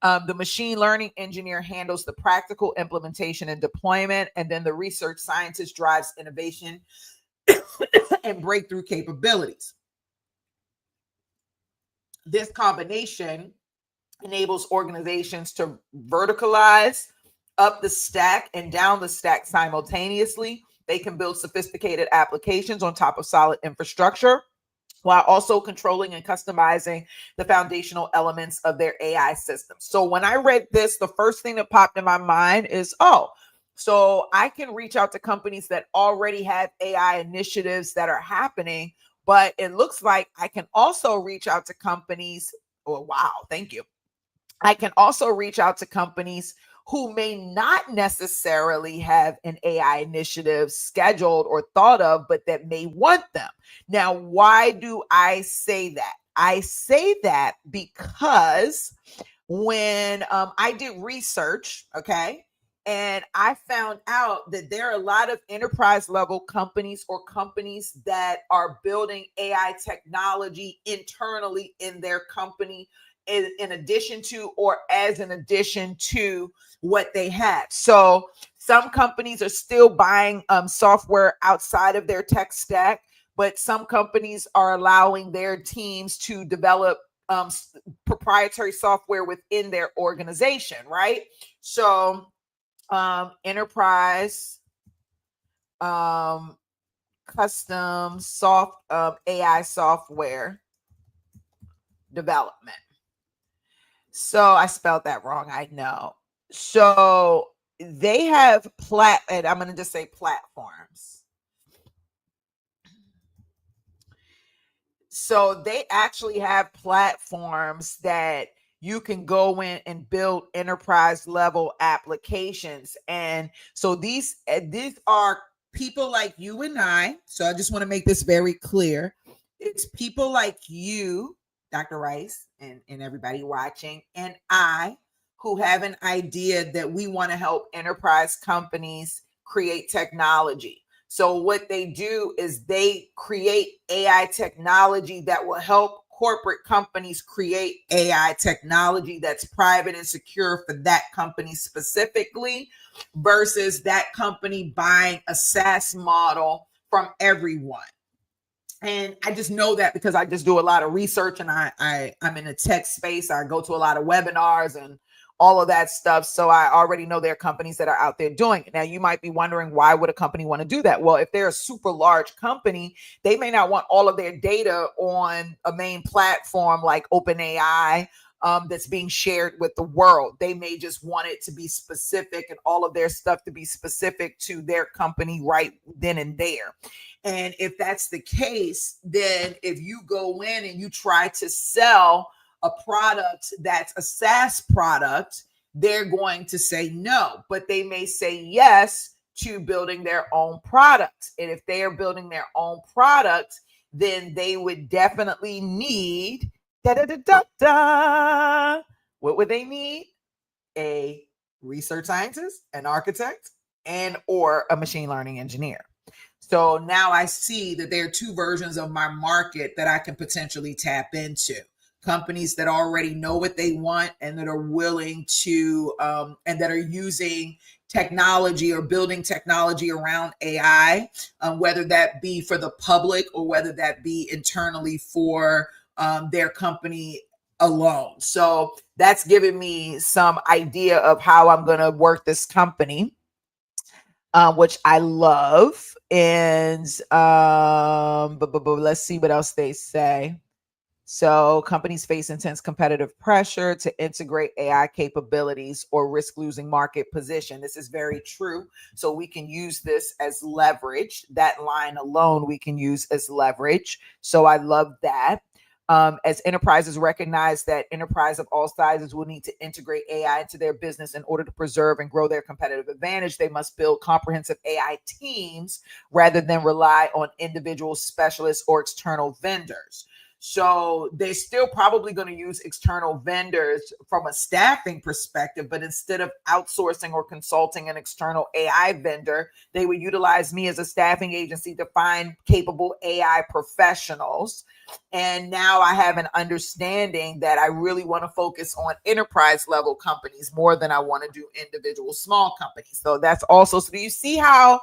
The machine learning engineer handles the practical implementation and deployment, and then the research scientist drives innovation and breakthrough capabilities. This combination enables organizations to verticalize up the stack and down the stack simultaneously. They can build sophisticated applications on top of solid infrastructure while also controlling and customizing the foundational elements of their AI systems. So when I read this, the first thing that popped in my mind is, oh, so I can reach out to companies that already have AI initiatives that are happening, but it looks like I can also reach out to companies. Oh, wow, thank you. I can also reach out to companies who may not necessarily have an AI initiative scheduled or thought of, but that may want them. Now, why do I say that? I say that because when I did research, okay, and I found out that there are a lot of enterprise level companies or companies that are building AI technology internally in their company in addition to or as an addition to what they have. So some companies are still buying software outside of their tech stack, but some companies are allowing their teams to develop um, proprietary software within their organization, right? So enterprise custom soft AI software development. So I spelled that wrong, I know. So they have and I'm going to just say platforms. So they actually have platforms that you can go in and build enterprise level applications. And so these are people like you and I. So I just want to make this very clear. It's people like you, Dr. Rice, and everybody watching, and I, who have an idea that we want to help enterprise companies create technology. So what they do is they create AI technology that will help corporate companies create AI technology that's private and secure for that company specifically versus that company buying a SaaS model from everyone. And I just know that because I just do a lot of research and I'm in a tech space. I go to a lot of webinars and all of that stuff. So I already know there are companies that are out there doing it. Now you might be wondering, why would a company want to do that? Well, if they're a super large company, they may not want all of their data on a main platform like OpenAI that's being shared with the world. They may just want it to be specific and all of their stuff to be specific to their company right then and there. And if that's the case, then if you go in and you try to sell a product that's a SaaS product, they're going to say no, but they may say yes to building their own product. And if they are building their own product, then they would definitely need what would they need? A research scientist, an architect, and or a machine learning engineer. So now I see that there are two versions of my market that I can potentially tap into. Companies that already know what they want and that are willing to, and that are using technology or building technology around AI, whether that be for the public or whether that be internally for their company alone. So that's given me some idea of how I'm going to work this company, which I love. And let's see what else they say. So companies face intense competitive pressure to integrate AI capabilities or risk losing market position. This is very true. So we can use this as leverage. That line alone we can use as leverage. So I love that. As enterprises recognize that enterprise of all sizes will need to integrate AI into their business in order to preserve and grow their competitive advantage, they must build comprehensive AI teams rather than rely on individual specialists or external vendors. So they're still probably going to use external vendors from a staffing perspective, but instead of outsourcing or consulting an external AI vendor, they would utilize me as a staffing agency to find capable AI professionals. And now I have an understanding that I really want to focus on enterprise level companies more than I want to do individual small companies. So that's also, so do you see how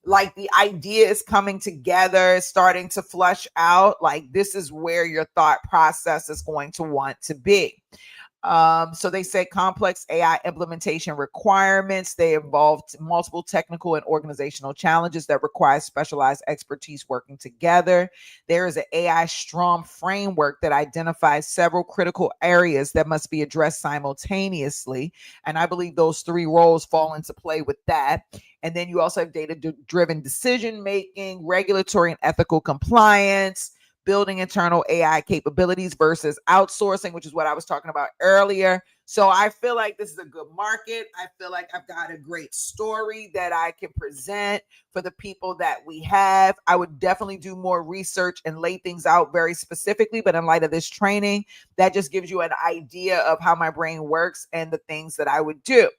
like the idea is coming together, starting to flush out? Like this is where your thought process is going to want to be. So they say complex AI implementation requirements. They involve multiple technical and organizational challenges that require specialized expertise working together. There is an AI Strom framework that identifies several critical areas that must be addressed simultaneously. And I believe those three roles fall into play with that. And then you also have data-driven decision making, regulatory and ethical compliance, building internal AI capabilities versus outsourcing, which is what I was talking about earlier. So I feel like this is a good market. I feel like I've got a great story that I can present for the people that we have. I would definitely do more research and lay things out very specifically, but in light of this training, that just gives you an idea of how my brain works and the things that I would do.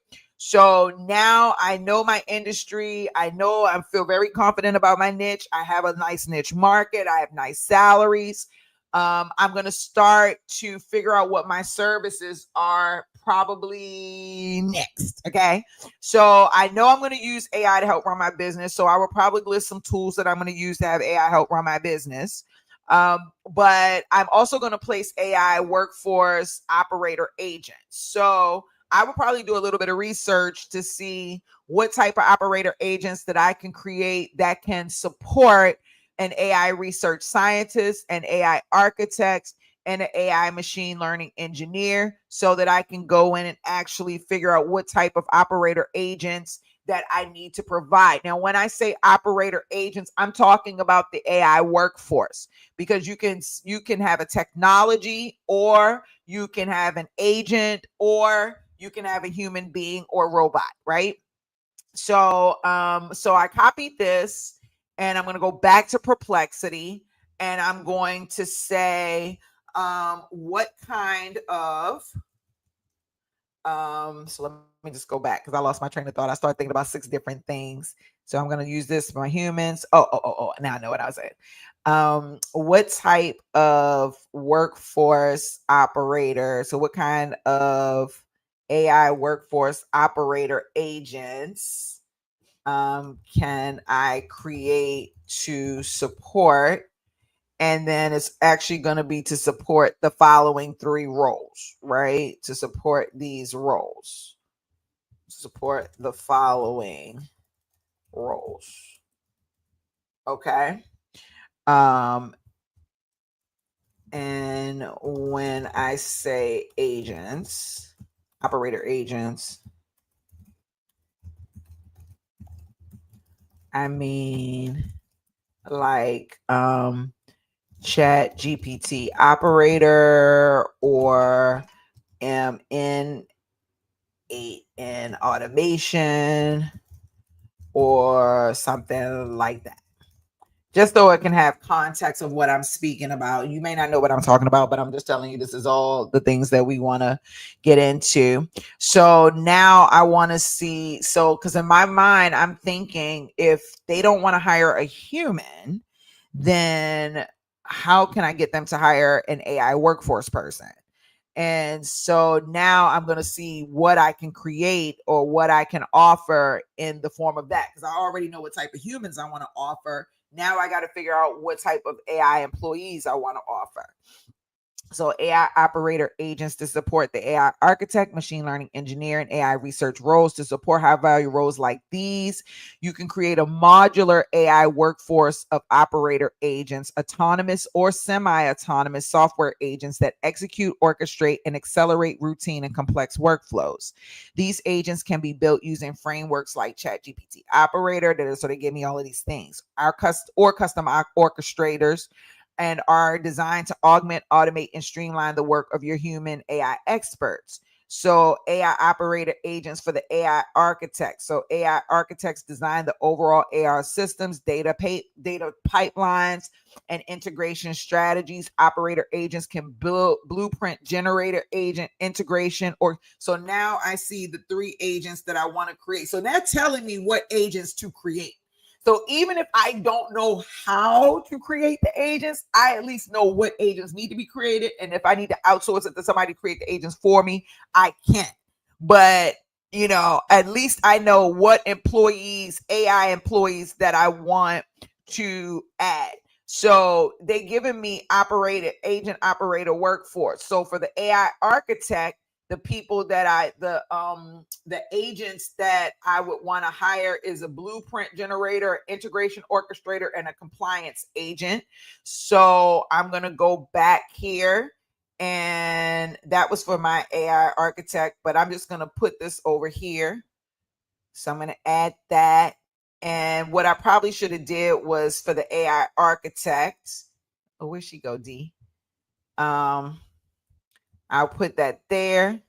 So now I know my industry. I know I feel very confident about my niche. I have a nice niche market. I have nice salaries. I'm going to start to figure out what my services are probably next. Okay. So I know I'm going to use AI to help run my business. So I will probably list some tools that I'm going to use to have AI help run my business. But I'm also going to place AI workforce operator agents. So I would probably do a little bit of research to see what type of operator agents that I can create that can support an AI research scientist, an AI architect, and an AI machine learning engineer, so that I can go in and actually figure out what type of operator agents that I need to provide. Now, when I say operator agents, I'm talking about the AI workforce, because you can have a technology, or you can have an agent, or you can have a human being or robot, right? So I copied this, and I'm going to go back to Perplexity, and I'm going to say what kind of so let me just go back because I lost my train of thought. I started thinking about 6 different things. So I'm going to use this for my humans. Now I know what I was saying. What type of workforce operator? So what kind of AI workforce operator agents can I create to support? And then it's actually going to be to support the following 3 roles, right? To support these roles, support the following roles. Okay. And when I say agents, operator agents, I mean like Chat GPT operator, or in automation, or something like that. Just so it can have context of what I'm speaking about. You may not know what I'm talking about, but I'm just telling you this is all the things that we want to get into. So now I want to see, because in my mind, I'm thinking if they don't want to hire a human, then how can I get them to hire an AI workforce person? And so now I'm going to see what I can create or what I can offer in the form of that, because I already know what type of humans I want to offer. Now I got to figure out what type of AI employees I want to offer. So AI operator agents to support the AI architect, machine learning engineer, and AI research roles. To support high value roles like these, you can create a modular AI workforce of operator agents, autonomous or semi-autonomous software agents that execute, orchestrate, and accelerate routine and complex workflows. These agents can be built using frameworks like ChatGPT operator, so they give me all of these things, custom orchestrators, and are designed to augment, automate, and streamline the work of your human AI experts. So AI operator agents for the AI architects. So AI architects design the overall AI systems, data pipelines, and integration strategies. Operator agents can build blueprint generator agent integration. So now I see the 3 agents that I want to create. So they're telling me what agents to create. So even if I don't know how to create the agents, I at least know what agents need to be created. And if I need to outsource it to somebody to create the agents for me, I can. But, at least I know what AI employees that I want to add. So they giving me agent operator workforce. So for the AI architect, the people that the agents that I would want to hire is a blueprint generator, integration orchestrator, and a compliance agent. So I'm going to go back here, and that was for my AI architect, but I'm just going to put this over here. So I'm going to add that. And what I probably should have did was for the AI architect. Oh, where'd she go, D? I'll put that there.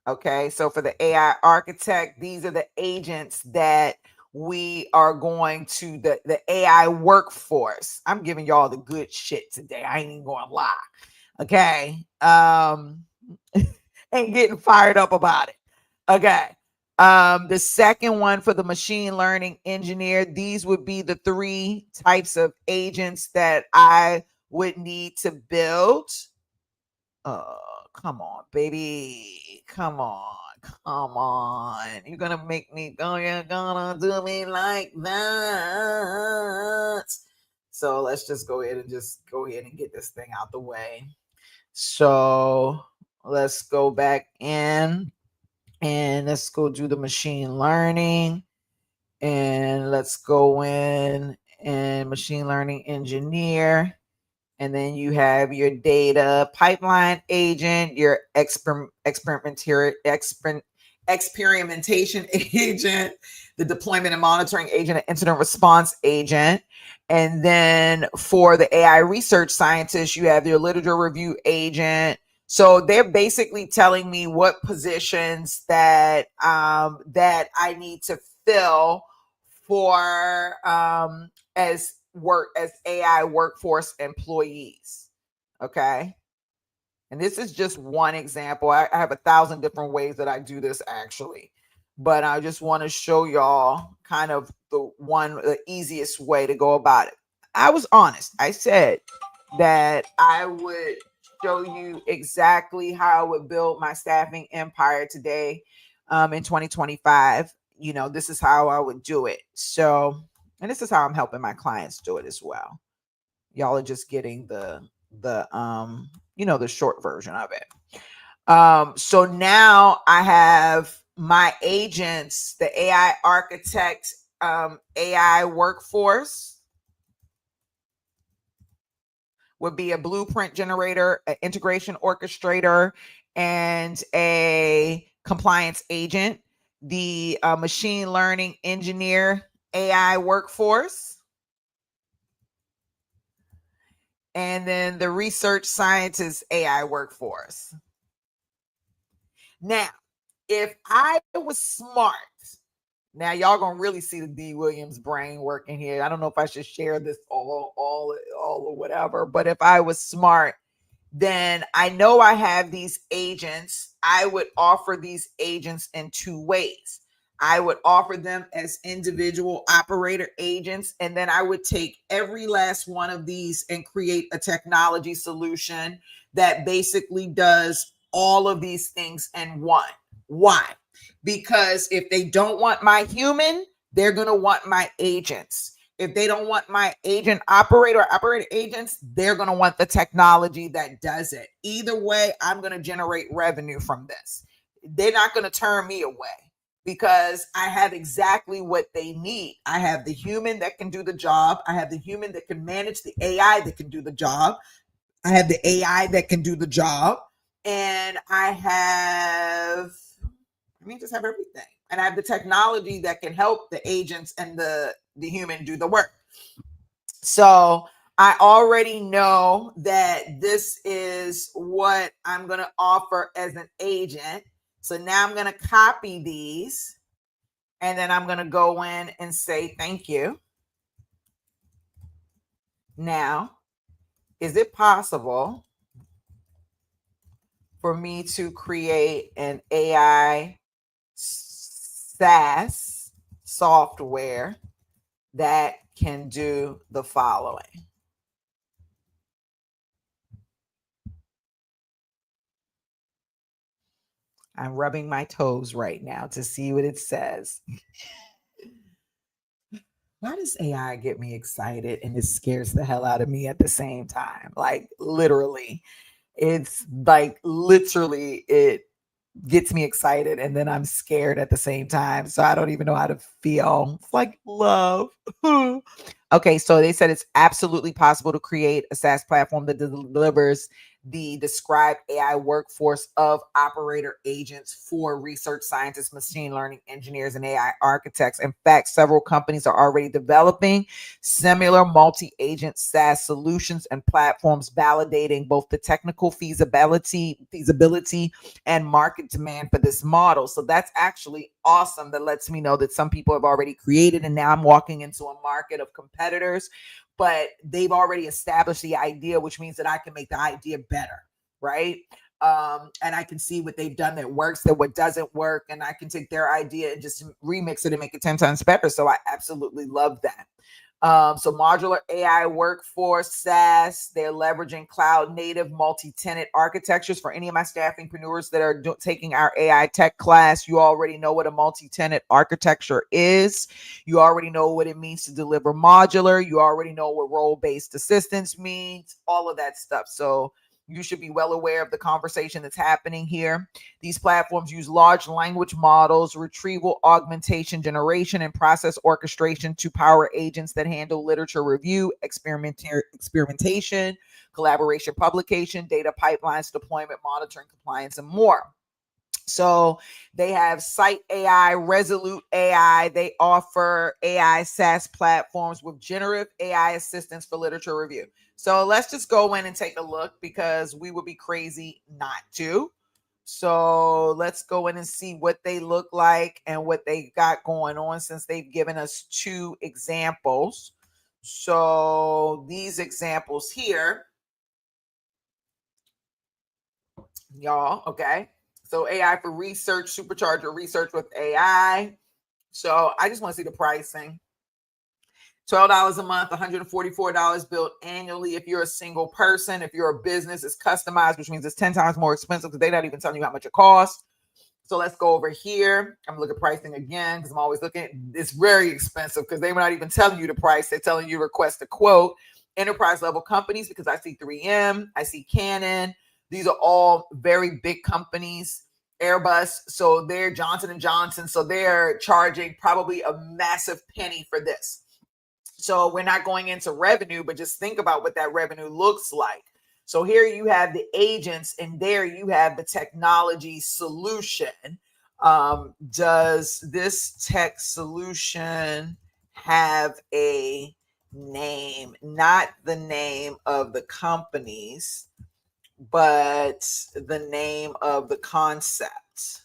Okay, so for the AI architect, these are the agents that we are going to the AI workforce. I'm giving y'all the good shit today. I ain't even gonna lie. Okay. Ain't getting fired up about it. Okay. The second one for the machine learning engineer, these would be the 3 types of agents that I would need to build. Come on, baby. Come on. Come on. You're gonna make me go, you're gonna do me like that. So let's just go ahead and get this thing out the way. So let's go back in and let's go do the machine learning. And let's go in and machine learning engineer. And then you have your data pipeline agent, your experimentation agent, the deployment and monitoring agent, and incident response agent. And then for the AI research scientist, you have your literature review agent. So they're basically telling me what positions that that I need to fill for as AI workforce employees. Okay. And this is just one example. I have 1,000 different ways that I do this actually, but I just want to show y'all kind of the easiest way to go about it. I was honest. I said that I would show you exactly how I would build my staffing empire today in 2025. You know, this is how I would do it. So, and this is how I'm helping my clients do it as well. Y'all are just getting the short version of it. So now I have my agents, the AI architect, AI workforce would be a blueprint generator, an integration orchestrator, and a compliance agent. The machine learning engineer AI workforce, and then the research scientist AI workforce. Now, if I was smart, now y'all gonna really see the D. Williams brain working here. I don't know if I should share this all or whatever, but if I was smart, then I know I have these agents. I would offer these agents in 2 ways. I would offer them as individual operator agents, and then I would take every last one of these and create a technology solution that basically does all of these things in one. Why? Because if they don't want my human, they're going to want my agents. If they don't want my agent operator agents, they're going to want the technology that does it. Either way, I'm going to generate revenue from this. They're not going to turn me away because I have exactly what they need. I have the human that can do the job. I have the human that can manage the AI that can do the job. I have the AI that can do the job. And just have everything. And I have the technology that can help the agents and the human do the work. So I already know that this is what I'm going to offer as an agent. So now I'm going to copy these, and then I'm going to go in and say, thank you. Now, is it possible for me to create an AI SaaS software that can do the following? I'm rubbing my toes right now to see what it says. Why does AI get me excited and it scares the hell out of me at the same time? Like literally, it's like literally it gets me excited, and then I'm scared at the same time. So I don't even know how to feel. It's like love. Okay, so they said it's absolutely possible to create a SaaS platform that delivers the described AI workforce of operator agents for research scientists, machine learning engineers, and AI architects. In fact, several companies are already developing similar multi-agent SaaS solutions and platforms, validating both the technical feasibility and market demand for this model. So that's actually awesome. That lets me know that some people have already created, and now I'm walking into a market of competitors, but they've already established the idea, which means that I can make the idea better, right? And I can see what they've done that works, that what doesn't work, and I can take their idea and just remix it and make it 10 times better. So I absolutely love that. So modular AI workforce SaaS, they're leveraging cloud native multi-tenant architectures. For any of my staffingpreneurs that are taking our AI tech class, you already know what a multi-tenant architecture is. You already know what it means to deliver modular. You already know what role-based assistance means, all of that stuff. So you should be well aware of the conversation that's happening here. These platforms use large language models, retrieval, augmentation, generation, and process orchestration to power agents that handle literature review, experimentation, collaboration, publication, data pipelines, deployment, monitoring, compliance, and more. So they have Site AI, Resolute AI. They offer AI SaaS platforms with generative AI assistance for literature review. So let's just go in and take a look, because we would be crazy not to. So let's go in and see what they look like and what they got going on, since they've given us 2 examples. So these examples here, y'all, okay? So AI for research, supercharge your research with AI. So I just want to see the pricing. $12 a month, $144 billed annually. If you're a single person, if you're a business, it's customized, which means it's 10 times more expensive because they're not even telling you how much it costs. So let's go over here. I'm looking at pricing again because I'm always looking. It's very expensive because they're not even telling you the price. They're telling you request a quote. Enterprise level companies, because I see 3M, I see Canon. These are all very big companies. Airbus, so they're Johnson & Johnson, so they're charging probably a massive penny for this. So we're not going into revenue, but just think about what that revenue looks like. So here you have the agents, and there you have the technology solution. Does this tech solution have a name? Not the name of the companies, but the name of the concept.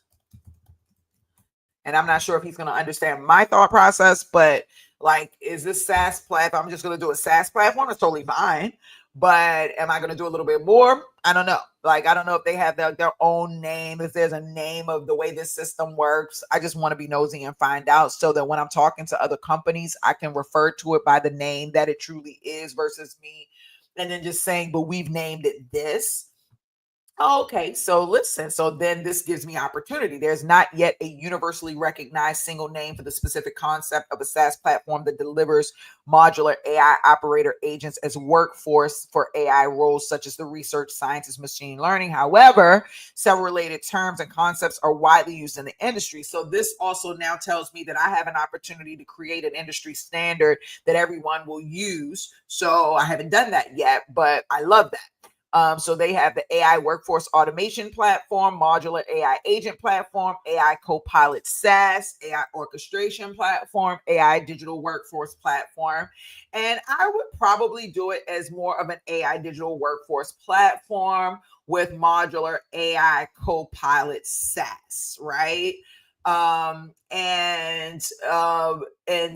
And I'm not sure if he's going to understand my thought process, but like, is this SaaS platform? I'm just going to do a SaaS platform. That's totally fine. But am I going to do a little bit more? I don't know. Like, I don't know if they have their own name, if there's a name of the way this system works. I just want to be nosy and find out, so that when I'm talking to other companies, I can refer to it by the name that it truly is, versus me and then just saying, but we've named it this. Okay, so listen, so then this gives me opportunity. There's not yet a universally recognized single name for the specific concept of a SaaS platform that delivers modular AI operator agents as workforce for AI roles such as the research scientist, machine learning. However, several related terms and concepts are widely used in the industry. So this also now tells me that I have an opportunity to create an industry standard that everyone will use. So I haven't done that yet, but I love that. So they have the AI workforce automation platform, modular AI agent platform, AI co-pilot SaaS, AI orchestration platform, AI digital workforce platform. And I would probably do it as more of an AI digital workforce platform with modular AI co-pilot SaaS, right? And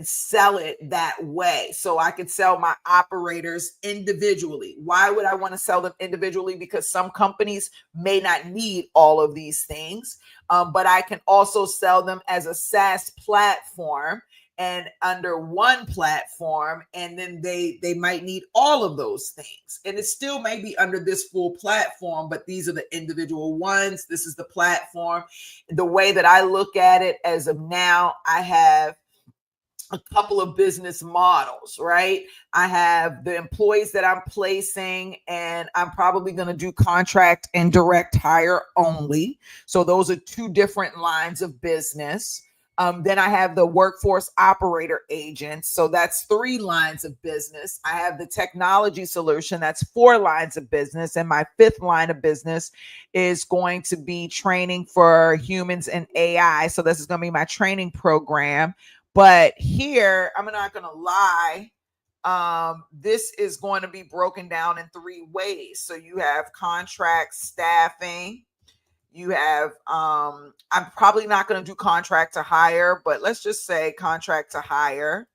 sell it that way. So I could sell my operators individually. Why would I want to sell them individually? Because some companies may not need all of these things, but I can also sell them as a SaaS platform and under one platform, and then they might need all of those things, and it still may be under this full platform, but these are the individual ones. This is the platform. The way that I look at it as of now, I have a couple of business models, right? I have the employees that I'm placing, and I'm probably going to do contract and direct hire only. So those are two different lines of business. Then I have the workforce operator agents. So that's three lines of business. I have the technology solution. That's four lines of business. And my fifth line of business is going to be training for humans and AI. So this is going to be my training program. But here, I'm not going to lie. This is going to be broken down in three ways. So you have contract staffing. You have, I'm probably not going to do contract to hire, but let's just say contract to hire.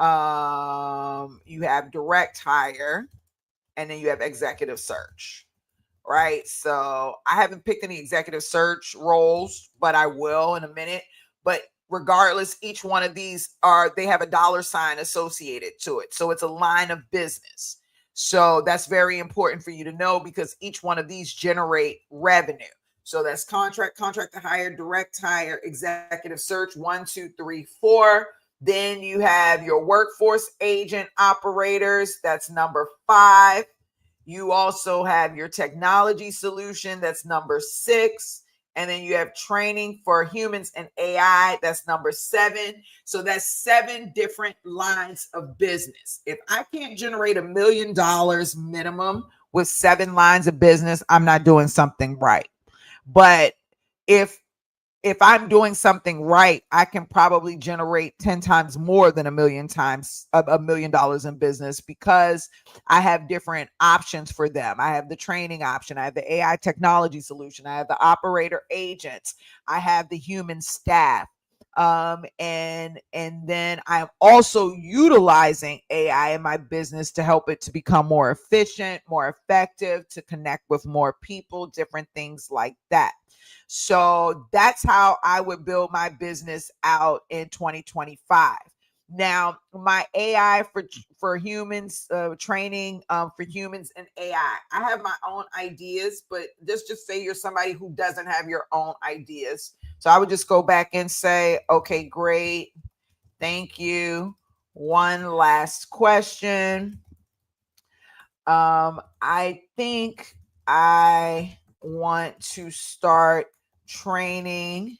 You have direct hire, and then you have executive search, right? So I haven't picked any executive search roles, but I will in a minute. But regardless, each one of these they have a dollar sign associated to it. So it's a line of business. So that's very important for you to know, because each one of these generate revenue. So that's contract to hire, direct hire, executive search, 1, 2, 3, 4. Then you have your workforce agent operators. That's number 5. You also have your technology solution. That's number 6. And then you have training for humans and AI. That's number 7. So that's 7 different lines of business. If I can't generate $1 million minimum with 7 lines of business, I'm not doing something right. But if I'm doing something right, I can probably generate 10 times more than $1 million in business, because I have different options for them. I have the training option. I have the AI technology solution. I have the operator agents. I have the human staff. And then I'm also utilizing AI in my business to help it to become more efficient, more effective, to connect with more people, different things like that. So that's how I would build my business out in 2025. Now, my AI for humans, training for humans and AI. I have my own ideas, but just say you're somebody who doesn't have your own ideas. So I would just go back and say, okay, great. Thank you. One last question. I think I want to start training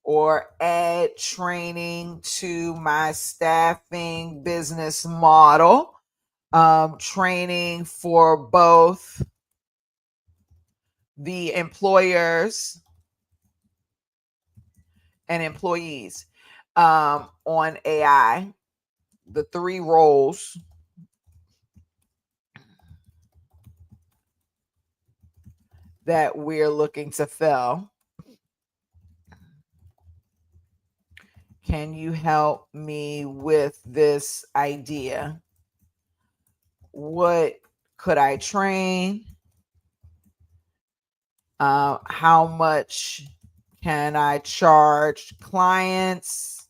or add training to my staffing business model, training for both the employers and employees on AI, the 3 roles that we're looking to fill. Can you help me with this idea? What could I train? How much can I charge clients?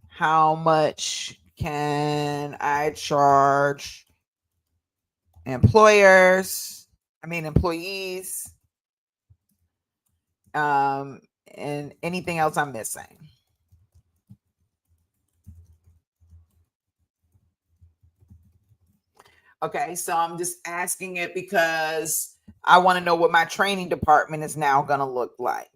How much can I charge employees? And anything else I'm missing. Okay, so I'm just asking it because I want to know what my training department is now going to look like.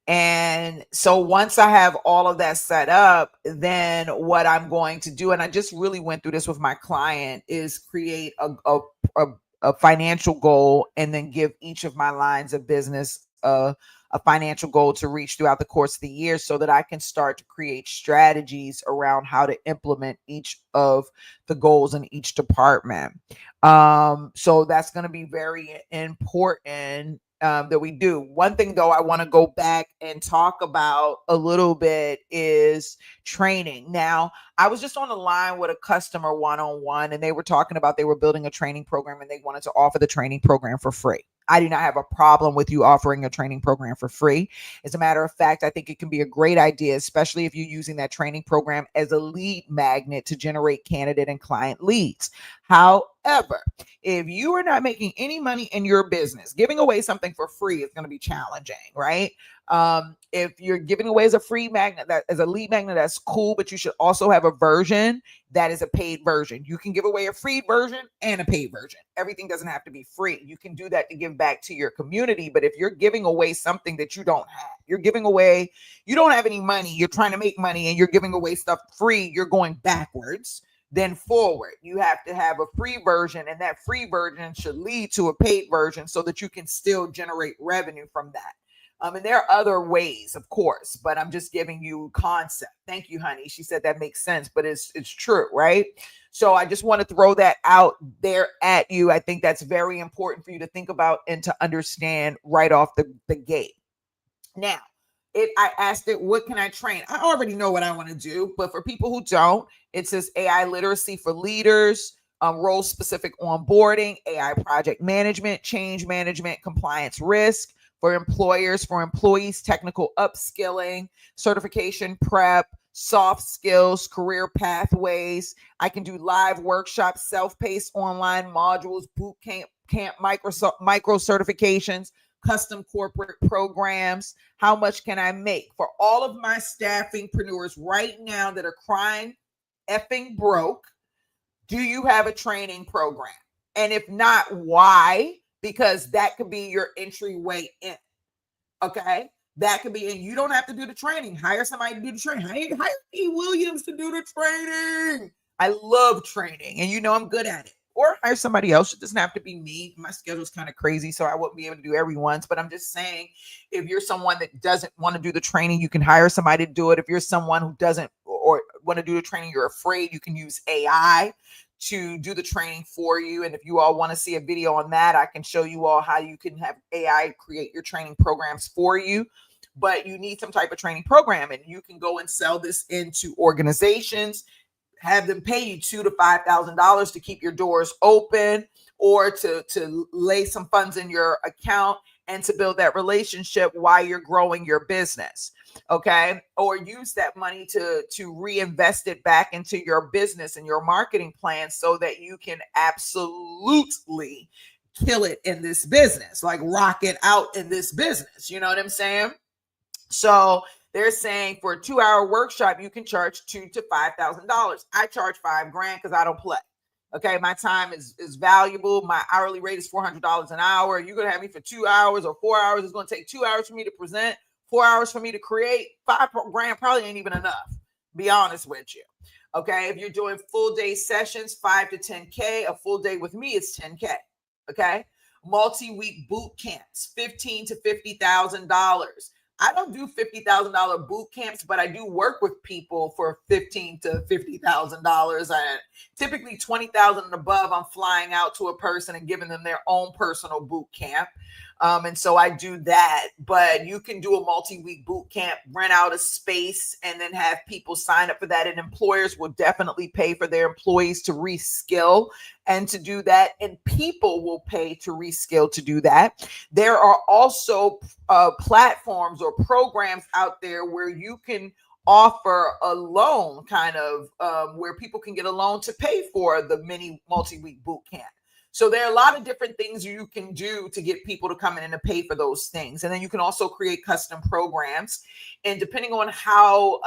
And so once I have all of that set up, then what I'm going to do, and I just really went through this with my client, is create a financial goal, and then give each of my lines of business a financial goal to reach throughout the course of the year, so that I can start to create strategies around how to implement each of the goals in each department. So that's going to be very important that we do. One thing, though, I want to go back and talk about a little bit is training. Now, I was just on the line with a customer one-on-one, and they were talking about they were building a training program and they wanted to offer the training program for free. I do not have a problem with you offering a training program for free. As a matter of fact, I think it can be a great idea, especially if you're using that training program as a lead magnet to generate candidate and client leads. However, if you are not making any money in your business, giving away something for free is going to be challenging, right? If you're giving away as a free magnet, that as a lead magnet, that's cool, but you should also have a version that is a paid version. You can give away a free version and a paid version. Everything doesn't have to be free. You can do that to give back to your community. But if you're giving away something that you don't have, you're giving away, you don't have any money, you're trying to make money and you're giving away stuff free, you're going backwards then forward. You have to have a free version, and that free version should lead to a paid version so that you can still generate revenue from that. And there are other ways, of course, but I'm just giving you concept. Thank you, honey. She said that makes sense, but it's true, right? So I just want to throw that out there at you. I think that's very important for you to think about and to understand right off the gate. Now, I asked it, what can I train? I already know what I want to do, but for people who don't, it says AI literacy for leaders, role specific onboarding, AI project management, change management, compliance risk for employers, for employees, technical upskilling, certification prep, soft skills, career pathways. I can do live workshops, self-paced online modules, boot camp micro certifications, custom corporate programs. How much can I make? For all of my staffingpreneurs right now that are crying effing broke, do you have a training program? And if not, why? Because that could be your entryway in. Okay? That could be, and you don't have to do the training. Hire somebody to do the training. Hire E. Williams to do the training. I love training, and you know I'm good at it. Or hire somebody else. It doesn't have to be me. My schedule is kind of crazy, so I wouldn't be able to do everyone's. But I'm just saying, if you're someone that doesn't want to do the training, you can hire somebody to do it. If you're someone who doesn't or want to do the training, you're afraid, you can use AI to do the training for you. And if you all want to see a video on that, I can show you all how you can have AI create your training programs for you. But you need some type of training program, and you can go and sell this into organizations, have them pay you $2,000 to $5,000 to keep your doors open, or to lay some funds in your account and to build that relationship while you're growing your business. Okay. Or use that money to reinvest it back into your business and your marketing plan so that you can absolutely kill it in this business, like rock it out in this business. You know what I'm saying? So they're saying for a 2-hour workshop, you can charge $2,000 to $5,000. I charge $5,000 because I don't play. Okay, my time is valuable. My hourly rate is $400 an hour. You're gonna have me for 2 hours or 4 hours. It's gonna take 2 hours for me to present, 4 hours for me to create. $5,000 probably ain't even enough. Be honest with you. Okay, if you're doing full day sessions, 5 to 10K. A full day with me is 10K. Okay, multi-week boot camps, $15,000 to $50,000. I don't do $50,000 boot camps, but I do work with people for $15,000 to $50,000. And typically $20,000 and above, I'm flying out to a person and giving them their own personal boot camp. And so I do that. But you can do a multi-week boot camp, rent out a space, and then have people sign up for that. And employers will definitely pay for their employees to reskill and to do that. And people will pay to reskill to do that. There are also platforms or programs out there where you can offer a loan, kind of where people can get a loan to pay for the mini multi-week boot camp. So there are a lot of different things you can do to get people to come in and to pay for those things. And then you can also create custom programs. And depending on how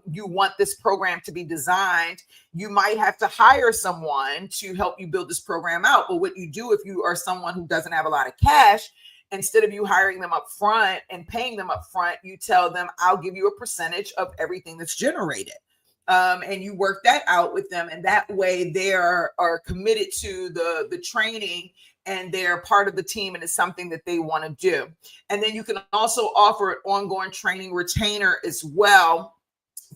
you want this program to be designed, you might have to hire someone to help you build this program out. But what you do if you are someone who doesn't have a lot of cash, instead of you hiring them up front and paying them up front, you tell them, I'll give you a percentage of everything that's generated. And you work that out with them. And that way they are committed to the training, and they're part of the team, and it's something that they want to do. And then you can also offer an ongoing training retainer as well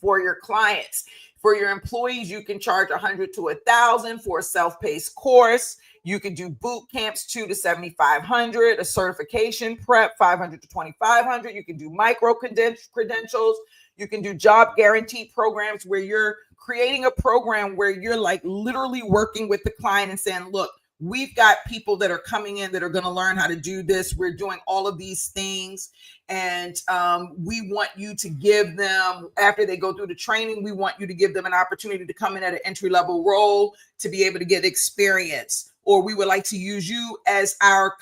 for your clients. For your employees, you can charge $100 to $1,000 for a self-paced course. You can do boot camps, $200 to $7,500, a certification prep, $500 to $2,500. You can do micro credentials. You can do job guarantee programs where you're creating a program where you're like literally working with the client and saying, look, we've got people that are coming in that are going to learn how to do this. We're doing all of these things. And we want you to give them, after they go through the training, we want you to give them an opportunity to come in at an entry-level role to be able to get experience or we would like to use you as our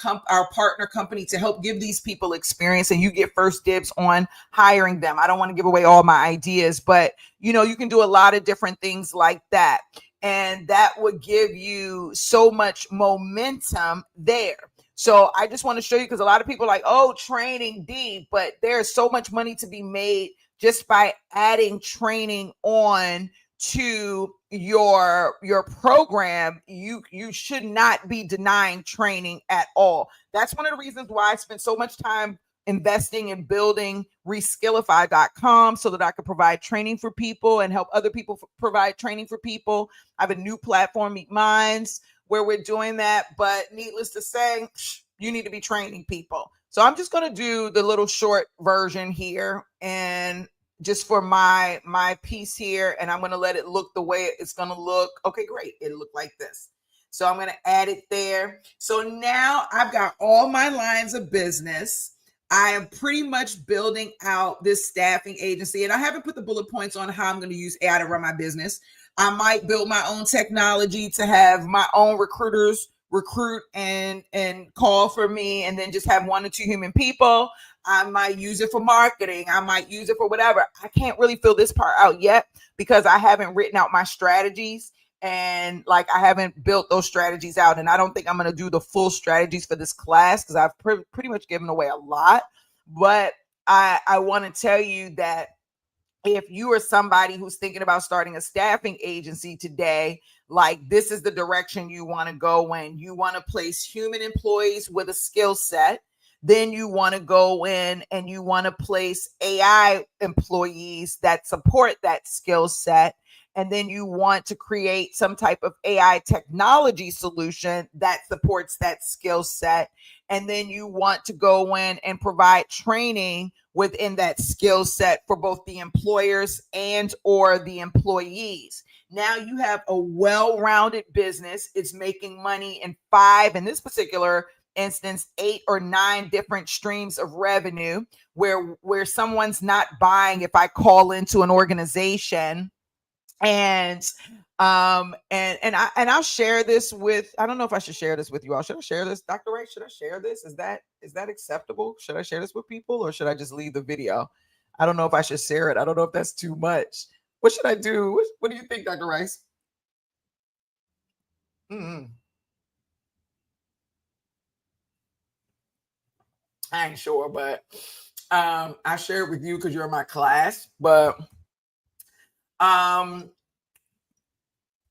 partner company to help give these people experience, and you get first dibs on hiring them. I don't want to give away all my ideas, but you can do a lot of different things like that. And that would give you so much momentum there. So I just want to show you, because a lot of people are like, oh, training D, but there's so much money to be made just by adding training on to your program. You should not be denying training at all. That's one of the reasons why I spent so much time investing in building reskillify.com, so that I could provide training for people and help other people provide training for people. I have a new platform, Meet Minds, where we're doing that. But needless to say, you need to be training people. So I'm just going to do the little short version here, and just for my piece here, and I'm going to let it look the way it's going to look. Okay, great. It'll look like this. So I'm going to add it there. So now I've got all my lines of business. I am pretty much building out this staffing agency, and I haven't put the bullet points on how I'm going to use AI to run my business. I might build my own technology to have my own recruiters recruit and call for me, and then just have 1 or 2 human people. I might use it for marketing. I might use it for whatever. I can't really fill this part out yet because I haven't written out my strategies, and I haven't built those strategies out. And I don't think I'm going to do the full strategies for this class because I've pretty much given away a lot. But I want to tell you that if you are somebody who's thinking about starting a staffing agency today, this is the direction you want to go in. You want to place human employees with a skill set. Then you want to go in and you want to place AI employees that support that skill set. And then you want to create some type of AI technology solution that supports that skill set. And then you want to go in and provide training within that skill set for both the employers and or the employees. Now you have a well-rounded business. It's making money in 5, in this particular instance, 8 or 9 different streams of revenue, where someone's not buying if I call into an organization. And I'll share this with, I don't know if I should share this with you all. Should I share this, Dr. Ray? Should I share this? Is that acceptable? Should I share this with people, or should I just leave the video? I don't know if I should share it. I don't know if that's too much. What should I do? What do you think, Dr. Rice? I ain't sure, but I share it with you because you're in my class. But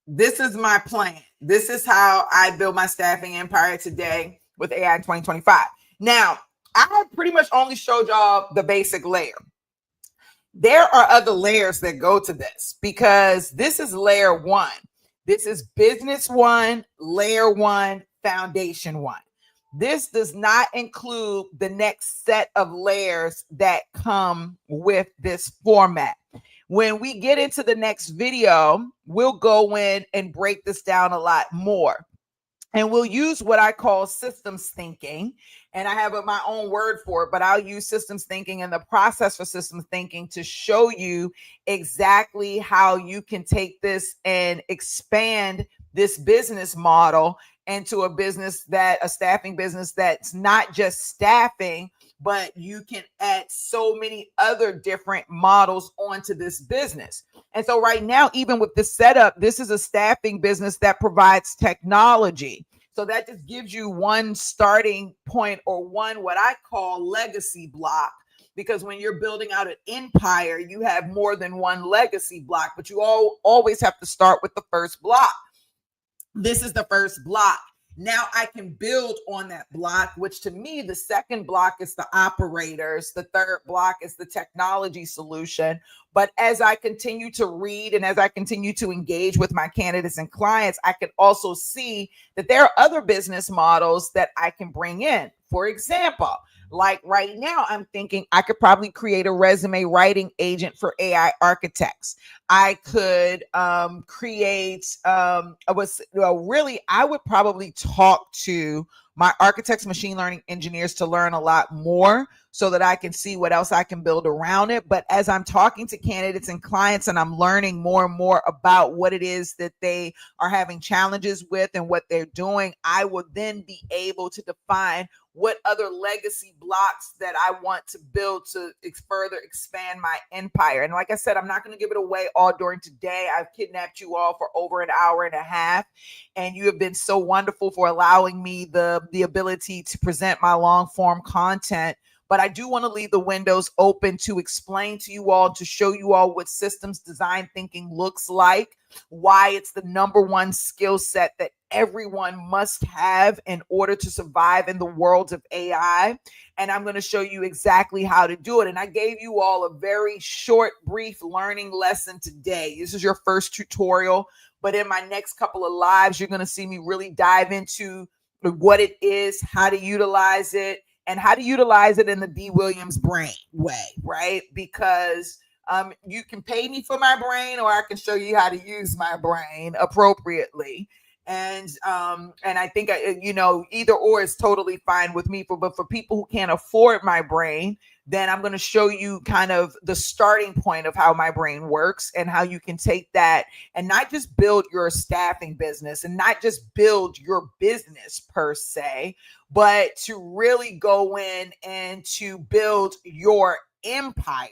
this is my plan. This is how I build my staffing empire today with AI in 2025. Now, I pretty much only showed y'all the basic layer. There are other layers that go to this, because this is layer 1. This is business 1, layer 1, foundation 1. This does not include the next set of layers that come with this format. When we get into the next video, we'll go in and break this down a lot more. And we'll use what I call systems thinking. And I have my own word for it, but I'll use systems thinking and the process for systems thinking to show you exactly how you can take this and expand this business model into a staffing business that's not just staffing, but you can add so many other different models onto this business. And so right now, even with this setup, this is a staffing business that provides technology. So that just gives you one starting point, or one what I call legacy block, because when you're building out an empire, you have more than one legacy block, but you always have to start with the first block. This is the first block. Now I can build on that block, which to me, the second block is the operators. The third block is the technology solution. But as I continue to read and as I continue to engage with my candidates and clients, I can also see that there are other business models that I can bring in. For example, like right now, I'm thinking I could probably create a resume writing agent for AI architects. I could create, I would probably talk to my architects, machine learning engineers to learn a lot more so that I can see what else I can build around it. But as I'm talking to candidates and clients and I'm learning more and more about what it is that they are having challenges with and what they're doing, I will then be able to define what other legacy blocks that I want to build to further expand my empire. And like I said, I'm not going to give it away all during today. I've kidnapped you all for over an hour and a half, and you have been so wonderful for allowing me the ability to present my long form content. But I do want to leave the windows open to explain to you all, to show you all what systems design thinking looks like, why it's the number one skill set that everyone must have in order to survive in the world of AI. And I'm going to show you exactly how to do it. And I gave you all a very short, brief learning lesson today. This is your first tutorial, but in my next couple of lives, you're going to see me really dive into what it is, how to utilize it, and how to utilize it in the D. Williams brain way, right? Because you can pay me for my brain, or I can show you how to use my brain appropriately. And I think either or is totally fine with me. But for people who can't afford my brain, then I'm going to show you kind of the starting point of how my brain works and how you can take that and not just build your staffing business and not just build your business per se, but to really go in and to build your empire.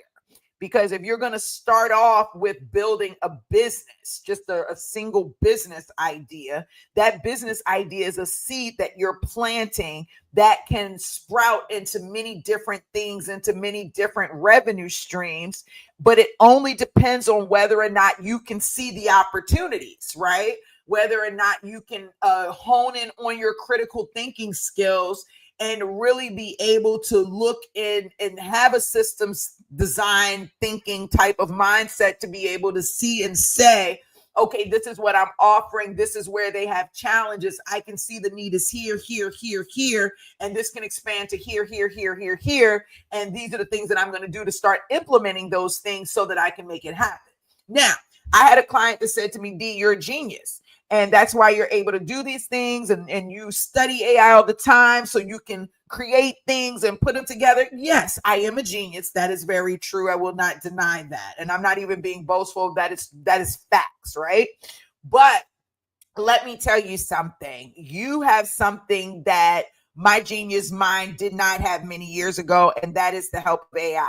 Because if you're going to start off with building a business, just a single business idea, that business idea is a seed that you're planting that can sprout into many different things, into many different revenue streams. But it only depends on whether or not you can see the opportunities, right? Whether or not you can hone in on your critical thinking skills and really be able to look in and have a systems design thinking type of mindset to be able to see and say, okay, this is what I'm offering. This is where they have challenges. I can see the need is here, here, here, here, and this can expand to here, here, here, here, here. And these are the things that I'm going to do to start implementing those things so that I can make it happen. Now, I had a client that said to me, D, you're a genius. And that's why you're able to do these things, and you study AI all the time so you can create things and put them together. Yes, I am a genius. That is very true. I will not deny that. And I'm not even being boastful. That is facts, right? But let me tell you something. You have something that my genius mind did not have many years ago, and that is the help of AI.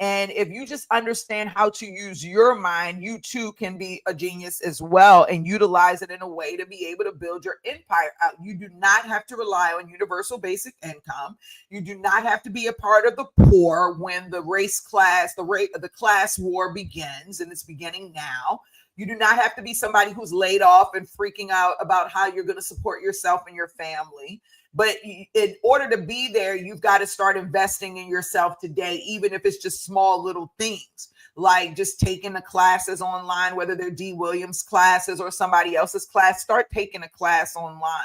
And if you just understand how to use your mind, you too can be a genius as well and utilize it in a way to be able to build your empire out. You do not have to rely on universal basic income. You do not have to be a part of the poor when the the class war begins, and it's beginning now. You do not have to be somebody who's laid off and freaking out about how you're going to support yourself and your family. But in order to be there, you've got to start investing in yourself today, even if it's just small little things, like just taking the classes online, whether they're D. Williams classes or somebody else's class. Start taking a class online.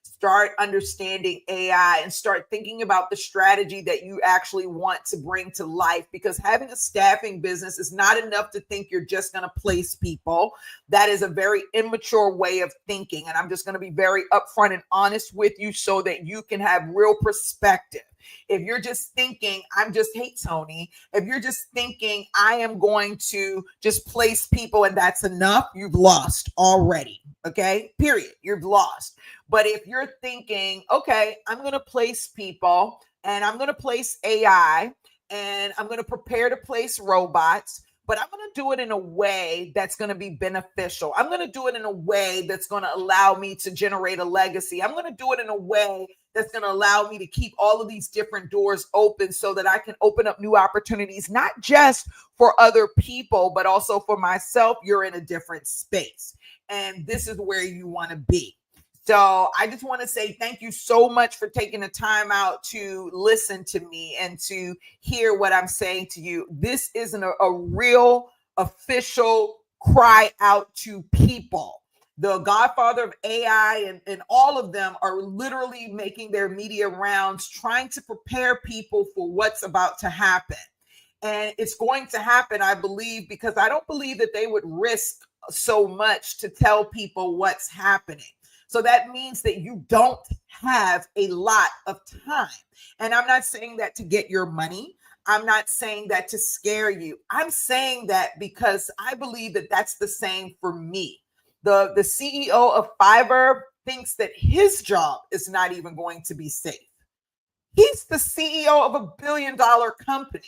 Start understanding AI and start thinking about the strategy that you actually want to bring to life, because having a staffing business is not enough to think you're just going to place people. That is a very immature way of thinking. And I'm just going to be very upfront and honest with you so that you can have real perspective. If you're just thinking, hey, Tony, if you're just thinking, I am going to just place people and that's enough, you've lost already. Okay, period. You've lost. But if you're thinking, okay, I'm going to place people and I'm going to place AI and I'm going to prepare to place robots, but I'm going to do it in a way that's going to be beneficial. I'm going to do it in a way that's going to allow me to generate a legacy. I'm going to do it in a way that's going to allow me to keep all of these different doors open so that I can open up new opportunities, not just for other people, but also for myself. You're in a different space. And this is where you want to be. So I just want to say thank you so much for taking the time out to listen to me and to hear what I'm saying to you. This isn't a real official cry out to people. The godfather of AI and all of them are literally making their media rounds, trying to prepare people for what's about to happen. And it's going to happen, I believe, because I don't believe that they would risk so much to tell people what's happening. So that means that you don't have a lot of time. And I'm not saying that to get your money. I'm not saying that to scare you. I'm saying that because I believe that that's the same for me. The CEO of Fiverr thinks that his job is not even going to be safe. He's the CEO of $1 billion company.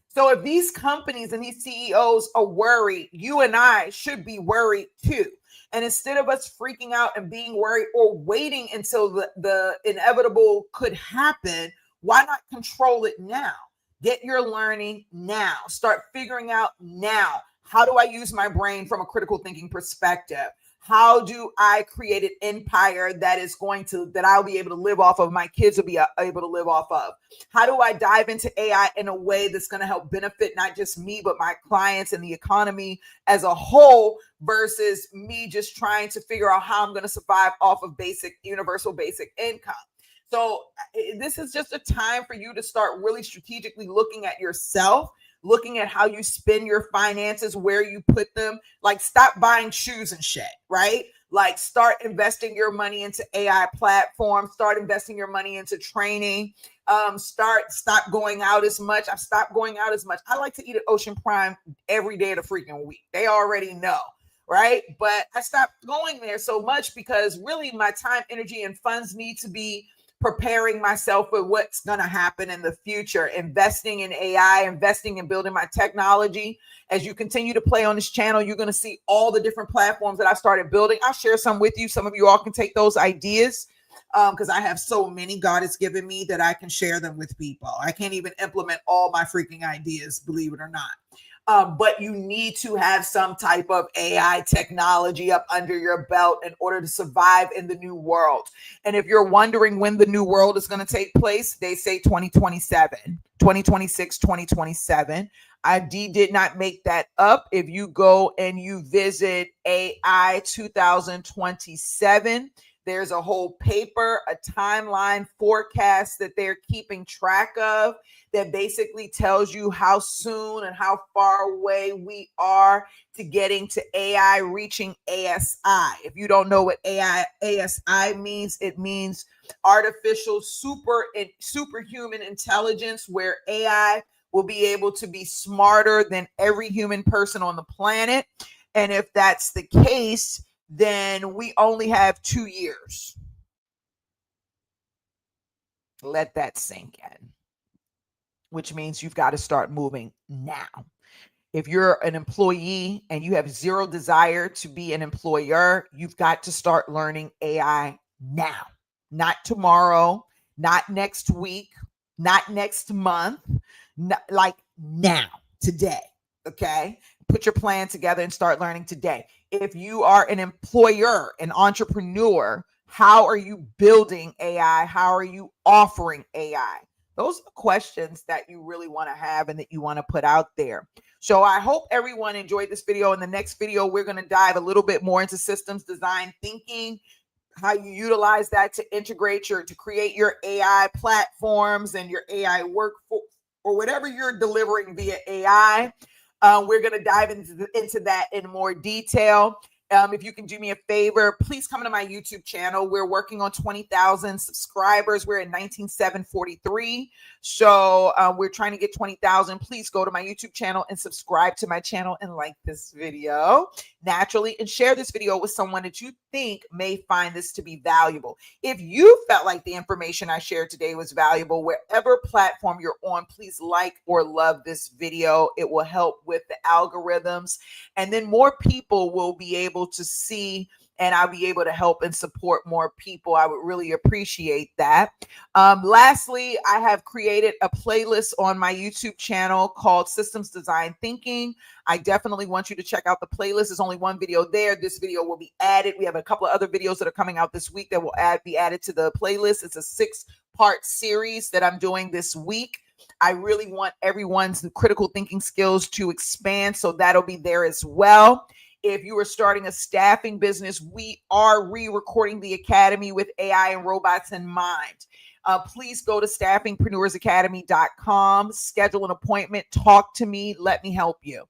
So if these companies and these CEOs are worried, you and I should be worried too. And instead of us freaking out and being worried or waiting until the inevitable could happen, why not control it now? Get your learning now. Start figuring out now. How do I use my brain from a critical thinking perspective? How do I create an empire that I'll be able to live off of, my kids will be able to live off of? How do I dive into AI in a way that's going to help benefit not just me, but my clients and the economy as a whole, versus me just trying to figure out how I'm going to survive off of universal basic income? So this is just a time for you to start really strategically looking at yourself, looking at how you spend your finances, where you put them. Like, stop buying shoes and shit, right? Like, start investing your money into AI platforms, start investing your money into training, stop going out as much. I've stopped going out as much. I like to eat at Ocean Prime every day of the freaking week. They already know, right? But I stopped going there so much because really my time, energy, and funds need to be preparing myself for what's going to happen in the future, investing in AI, investing in building my technology. As you continue to play on this channel, you're going to see all the different platforms that I started building. I'll share some with you. Some of you all can take those ideas because I have so many God has given me that I can share them with people. I can't even implement all my freaking ideas, believe it or not. But you need to have some type of AI technology up under your belt in order to survive in the new world. And if you're wondering when the new world is going to take place, they say 2027, 2026, 2027. I did not make that up. If you go and you visit AI 2027, there's a whole paper, a timeline forecast that they're keeping track of that basically tells you how soon and how far away we are to getting to AI reaching ASI. If you don't know what ASI means, it means artificial superhuman intelligence, where AI will be able to be smarter than every human person on the planet. And if that's the case, then we only have 2 years. Let that sink in, which means you've got to start moving now. If you're an employee and you have zero desire to be an employer, you've got to start learning AI now, not tomorrow, not next week, not next month, like now, today. Okay. Put your plan together and start learning today. If you are an employer, an entrepreneur, how are you building AI? How are you offering AI? Those are the questions that you really want to have and that you want to put out there. So I hope everyone enjoyed this video. In the next video, we're going to dive a little bit more into systems design thinking, how you utilize that to to create your AI platforms and your AI workforce, or whatever you're delivering via AI. We're going to dive into that in more detail. If you can do me a favor, please come to my YouTube channel. We're working on 20,000 subscribers. We're at 19,743. So we're trying to get 20,000. Please go to my YouTube channel and subscribe to my channel and like this video naturally, and share this video with someone that you think may find this to be valuable. If you felt like the information I shared today was valuable, wherever platform you're on, please like or love this video. It will help with the algorithms, and then more people will be able to see, and I'll be able to help and support more people. I would really appreciate that. Lastly, I have created a playlist on my YouTube channel called Systems Design Thinking. I definitely want you to check out the playlist. There's only one video there. This video will be added. We have a couple of other videos that are coming out this week that will be added to the playlist. It's a 6-part series that I'm doing this week. I really want everyone's critical thinking skills to expand, so that'll be there as well. If you are starting a staffing business, we are re-recording the academy with AI and robots in mind. Please go to staffingpreneursacademy.com, schedule an appointment, talk to me, let me help you.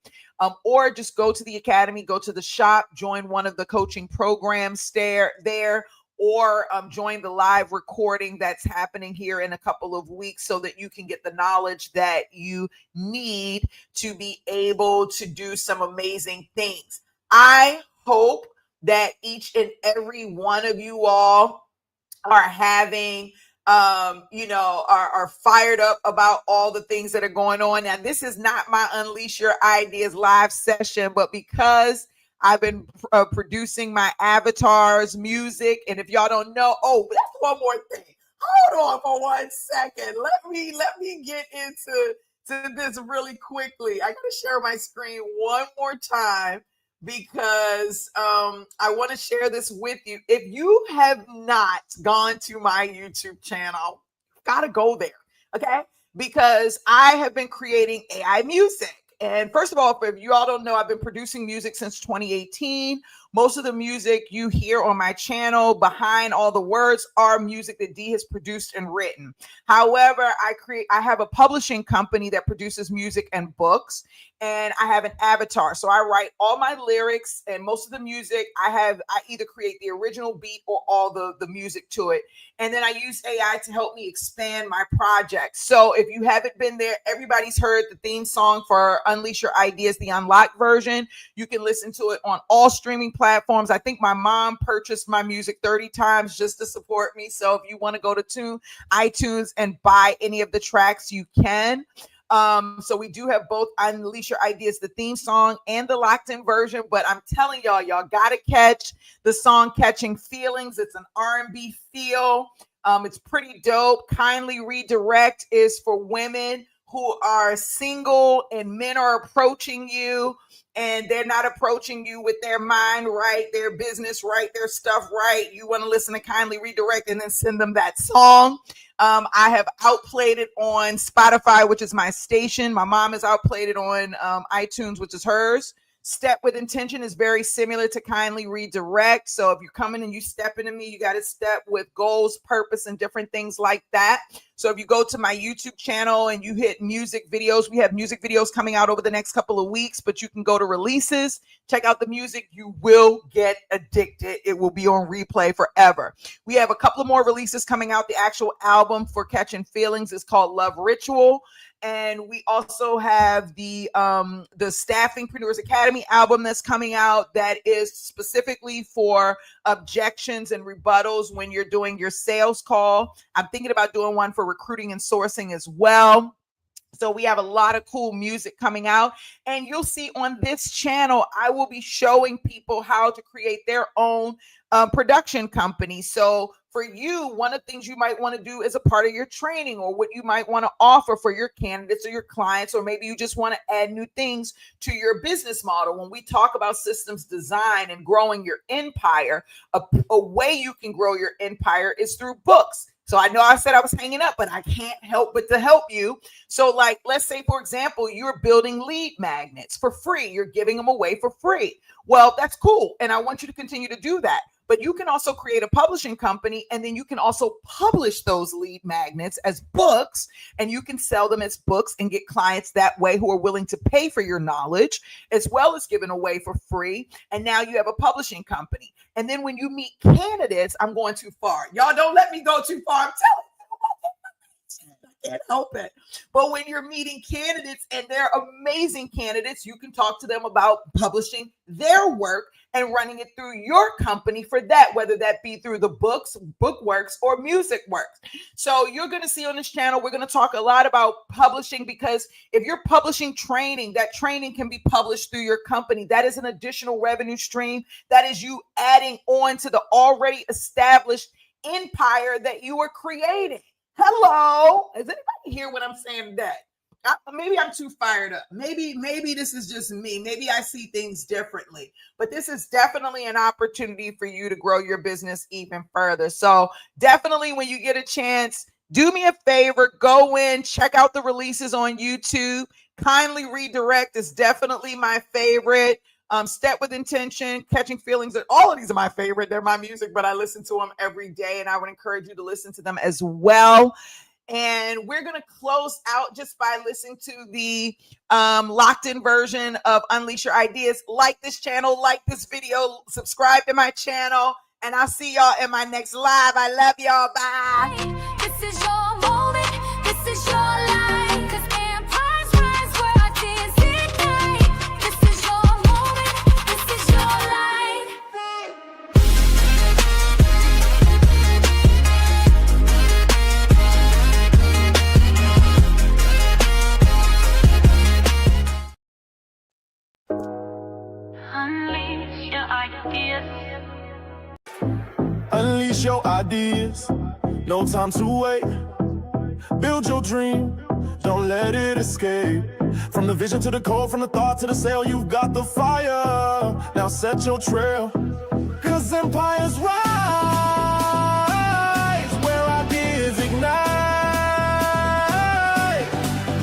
Or just go to the academy, go to the shop, join one of the coaching programs there, or join the live recording that's happening here in a couple of weeks so that you can get the knowledge that you need to be able to do some amazing things. I hope that each and every one of you all are having are fired up about all the things that are going on. Now, this is not my Unleash Your Ideas live session, but because I've been producing my avatar's music, and if y'all don't know, that's one more thing. Hold on for 1 second. Let me get into this really quickly. I gotta share my screen one more time because I want to share this with you. If you have not gone to my YouTube channel, gotta go there, okay? Because I have been creating AI music. And first of all, if you all don't know, I've been producing music since 2018. Most of the music you hear on my channel behind all the words are music that Dee has produced and written. However, I have a publishing company that produces music and books, and I have an avatar. So I write all my lyrics, and most of the music I either create the original beat or all the music to it. And then I use AI to help me expand my project. So if you haven't been there, everybody's heard the theme song for Unleash Your Ideas, the unlocked version. You can listen to it on all streaming platforms. I think my mom purchased my music 30 times just to support me. So if you want to go to iTunes and buy any of the tracks, you can. So we do have both Unleash Your Ideas, the theme song, and the locked in version. But I'm telling y'all gotta catch the song Catching Feelings. It's an R&B feel. It's pretty dope. Kindly Redirect is for women who are single and men are approaching you and they're not approaching you with their mind right, their business right, their stuff right. You want to listen to Kindly Redirect and then send them that song. I have outplayed it on Spotify, which is my station. My mom has outplayed it on iTunes, which is hers. Step with Intention is very similar to Kindly Redirect. So if you're coming and you step into me, you got to step with goals, purpose, and different things like that. So if you go to my YouTube channel and you hit music videos, we have music videos coming out over the next couple of weeks, but you can go to releases, check out the music. You will get addicted. It will be on replay forever. We have a couple of more releases coming out. The actual album for Catching Feelings is called Love Ritual. And we also have the Staffingpreneurs Academy album that's coming out that is specifically for objections and rebuttals when you're doing your sales call. I'm thinking about doing one for recruiting and sourcing as well. So we have a lot of cool music coming out, and you'll see on this channel, I will be showing people how to create their own production company. So for you, one of the things you might want to do as a part of your training, or what you might want to offer for your candidates or your clients, or maybe you just want to add new things to your business model. When we talk about systems design and growing your empire, a way you can grow your empire is through books. So I know I said I was hanging up, but I can't help but to help you. So like, let's say, for example, you're building lead magnets for free. You're giving them away for free. Well, that's cool. And I want you to continue to do that. But you can also create a publishing company, and then you can also publish those lead magnets as books, and you can sell them as books and get clients that way who are willing to pay for your knowledge, as well as giving away for free. And now you have a publishing company. And then when you meet candidates, I'm going too far. Y'all don't let me go too far. I'm telling you. I can't help it. But when you're meeting candidates and they're amazing candidates, you can talk to them about publishing their work and running it through your company for that, whether that be through the books, bookworks, or music works. So you're going to see on this channel, we're going to talk a lot about publishing, because if you're publishing training, that training can be published through your company. That is an additional revenue stream. That is you adding on to the already established empire that you are creating. Hello. Is anybody hear what I'm saying today? Maybe I'm too fired up. Maybe this is just me. Maybe I see things differently. But this is definitely an opportunity for you to grow your business even further. So definitely, when you get a chance, do me a favor, go in, check out the releases on YouTube. Kindly Redirect is definitely my favorite. Step with Intention, Catching Feelings, all of these are my favorite. They're my music, but I listen to them every day, and I would encourage you to listen to them as well. And we're going to close out just by listening to the locked in version of Unleash Your Ideas. Like this channel, like this video, subscribe to my channel. And I'll see y'all in my next live. I love y'all. Bye. This is your moment. This is your life. 'Cause empires rise where ideas ignite. This is your moment. This is your life. Unleash your ideas. Unleash your ideas, no time to wait. Build your dream, don't let it escape. From the vision to the code, from the thought to the sale, you've got the fire. Now set your trail, 'cause empires rise where ideas ignite.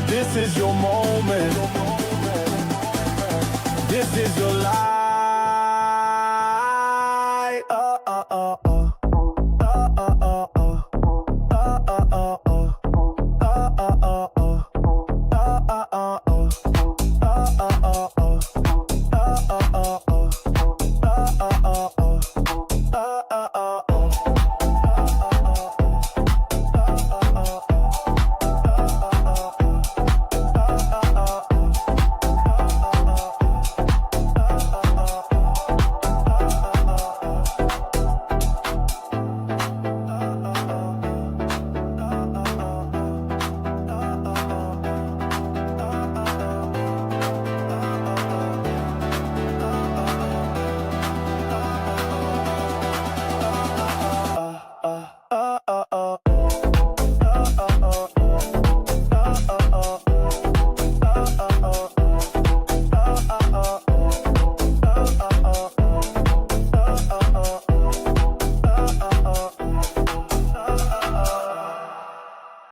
This is your moment. This is your life.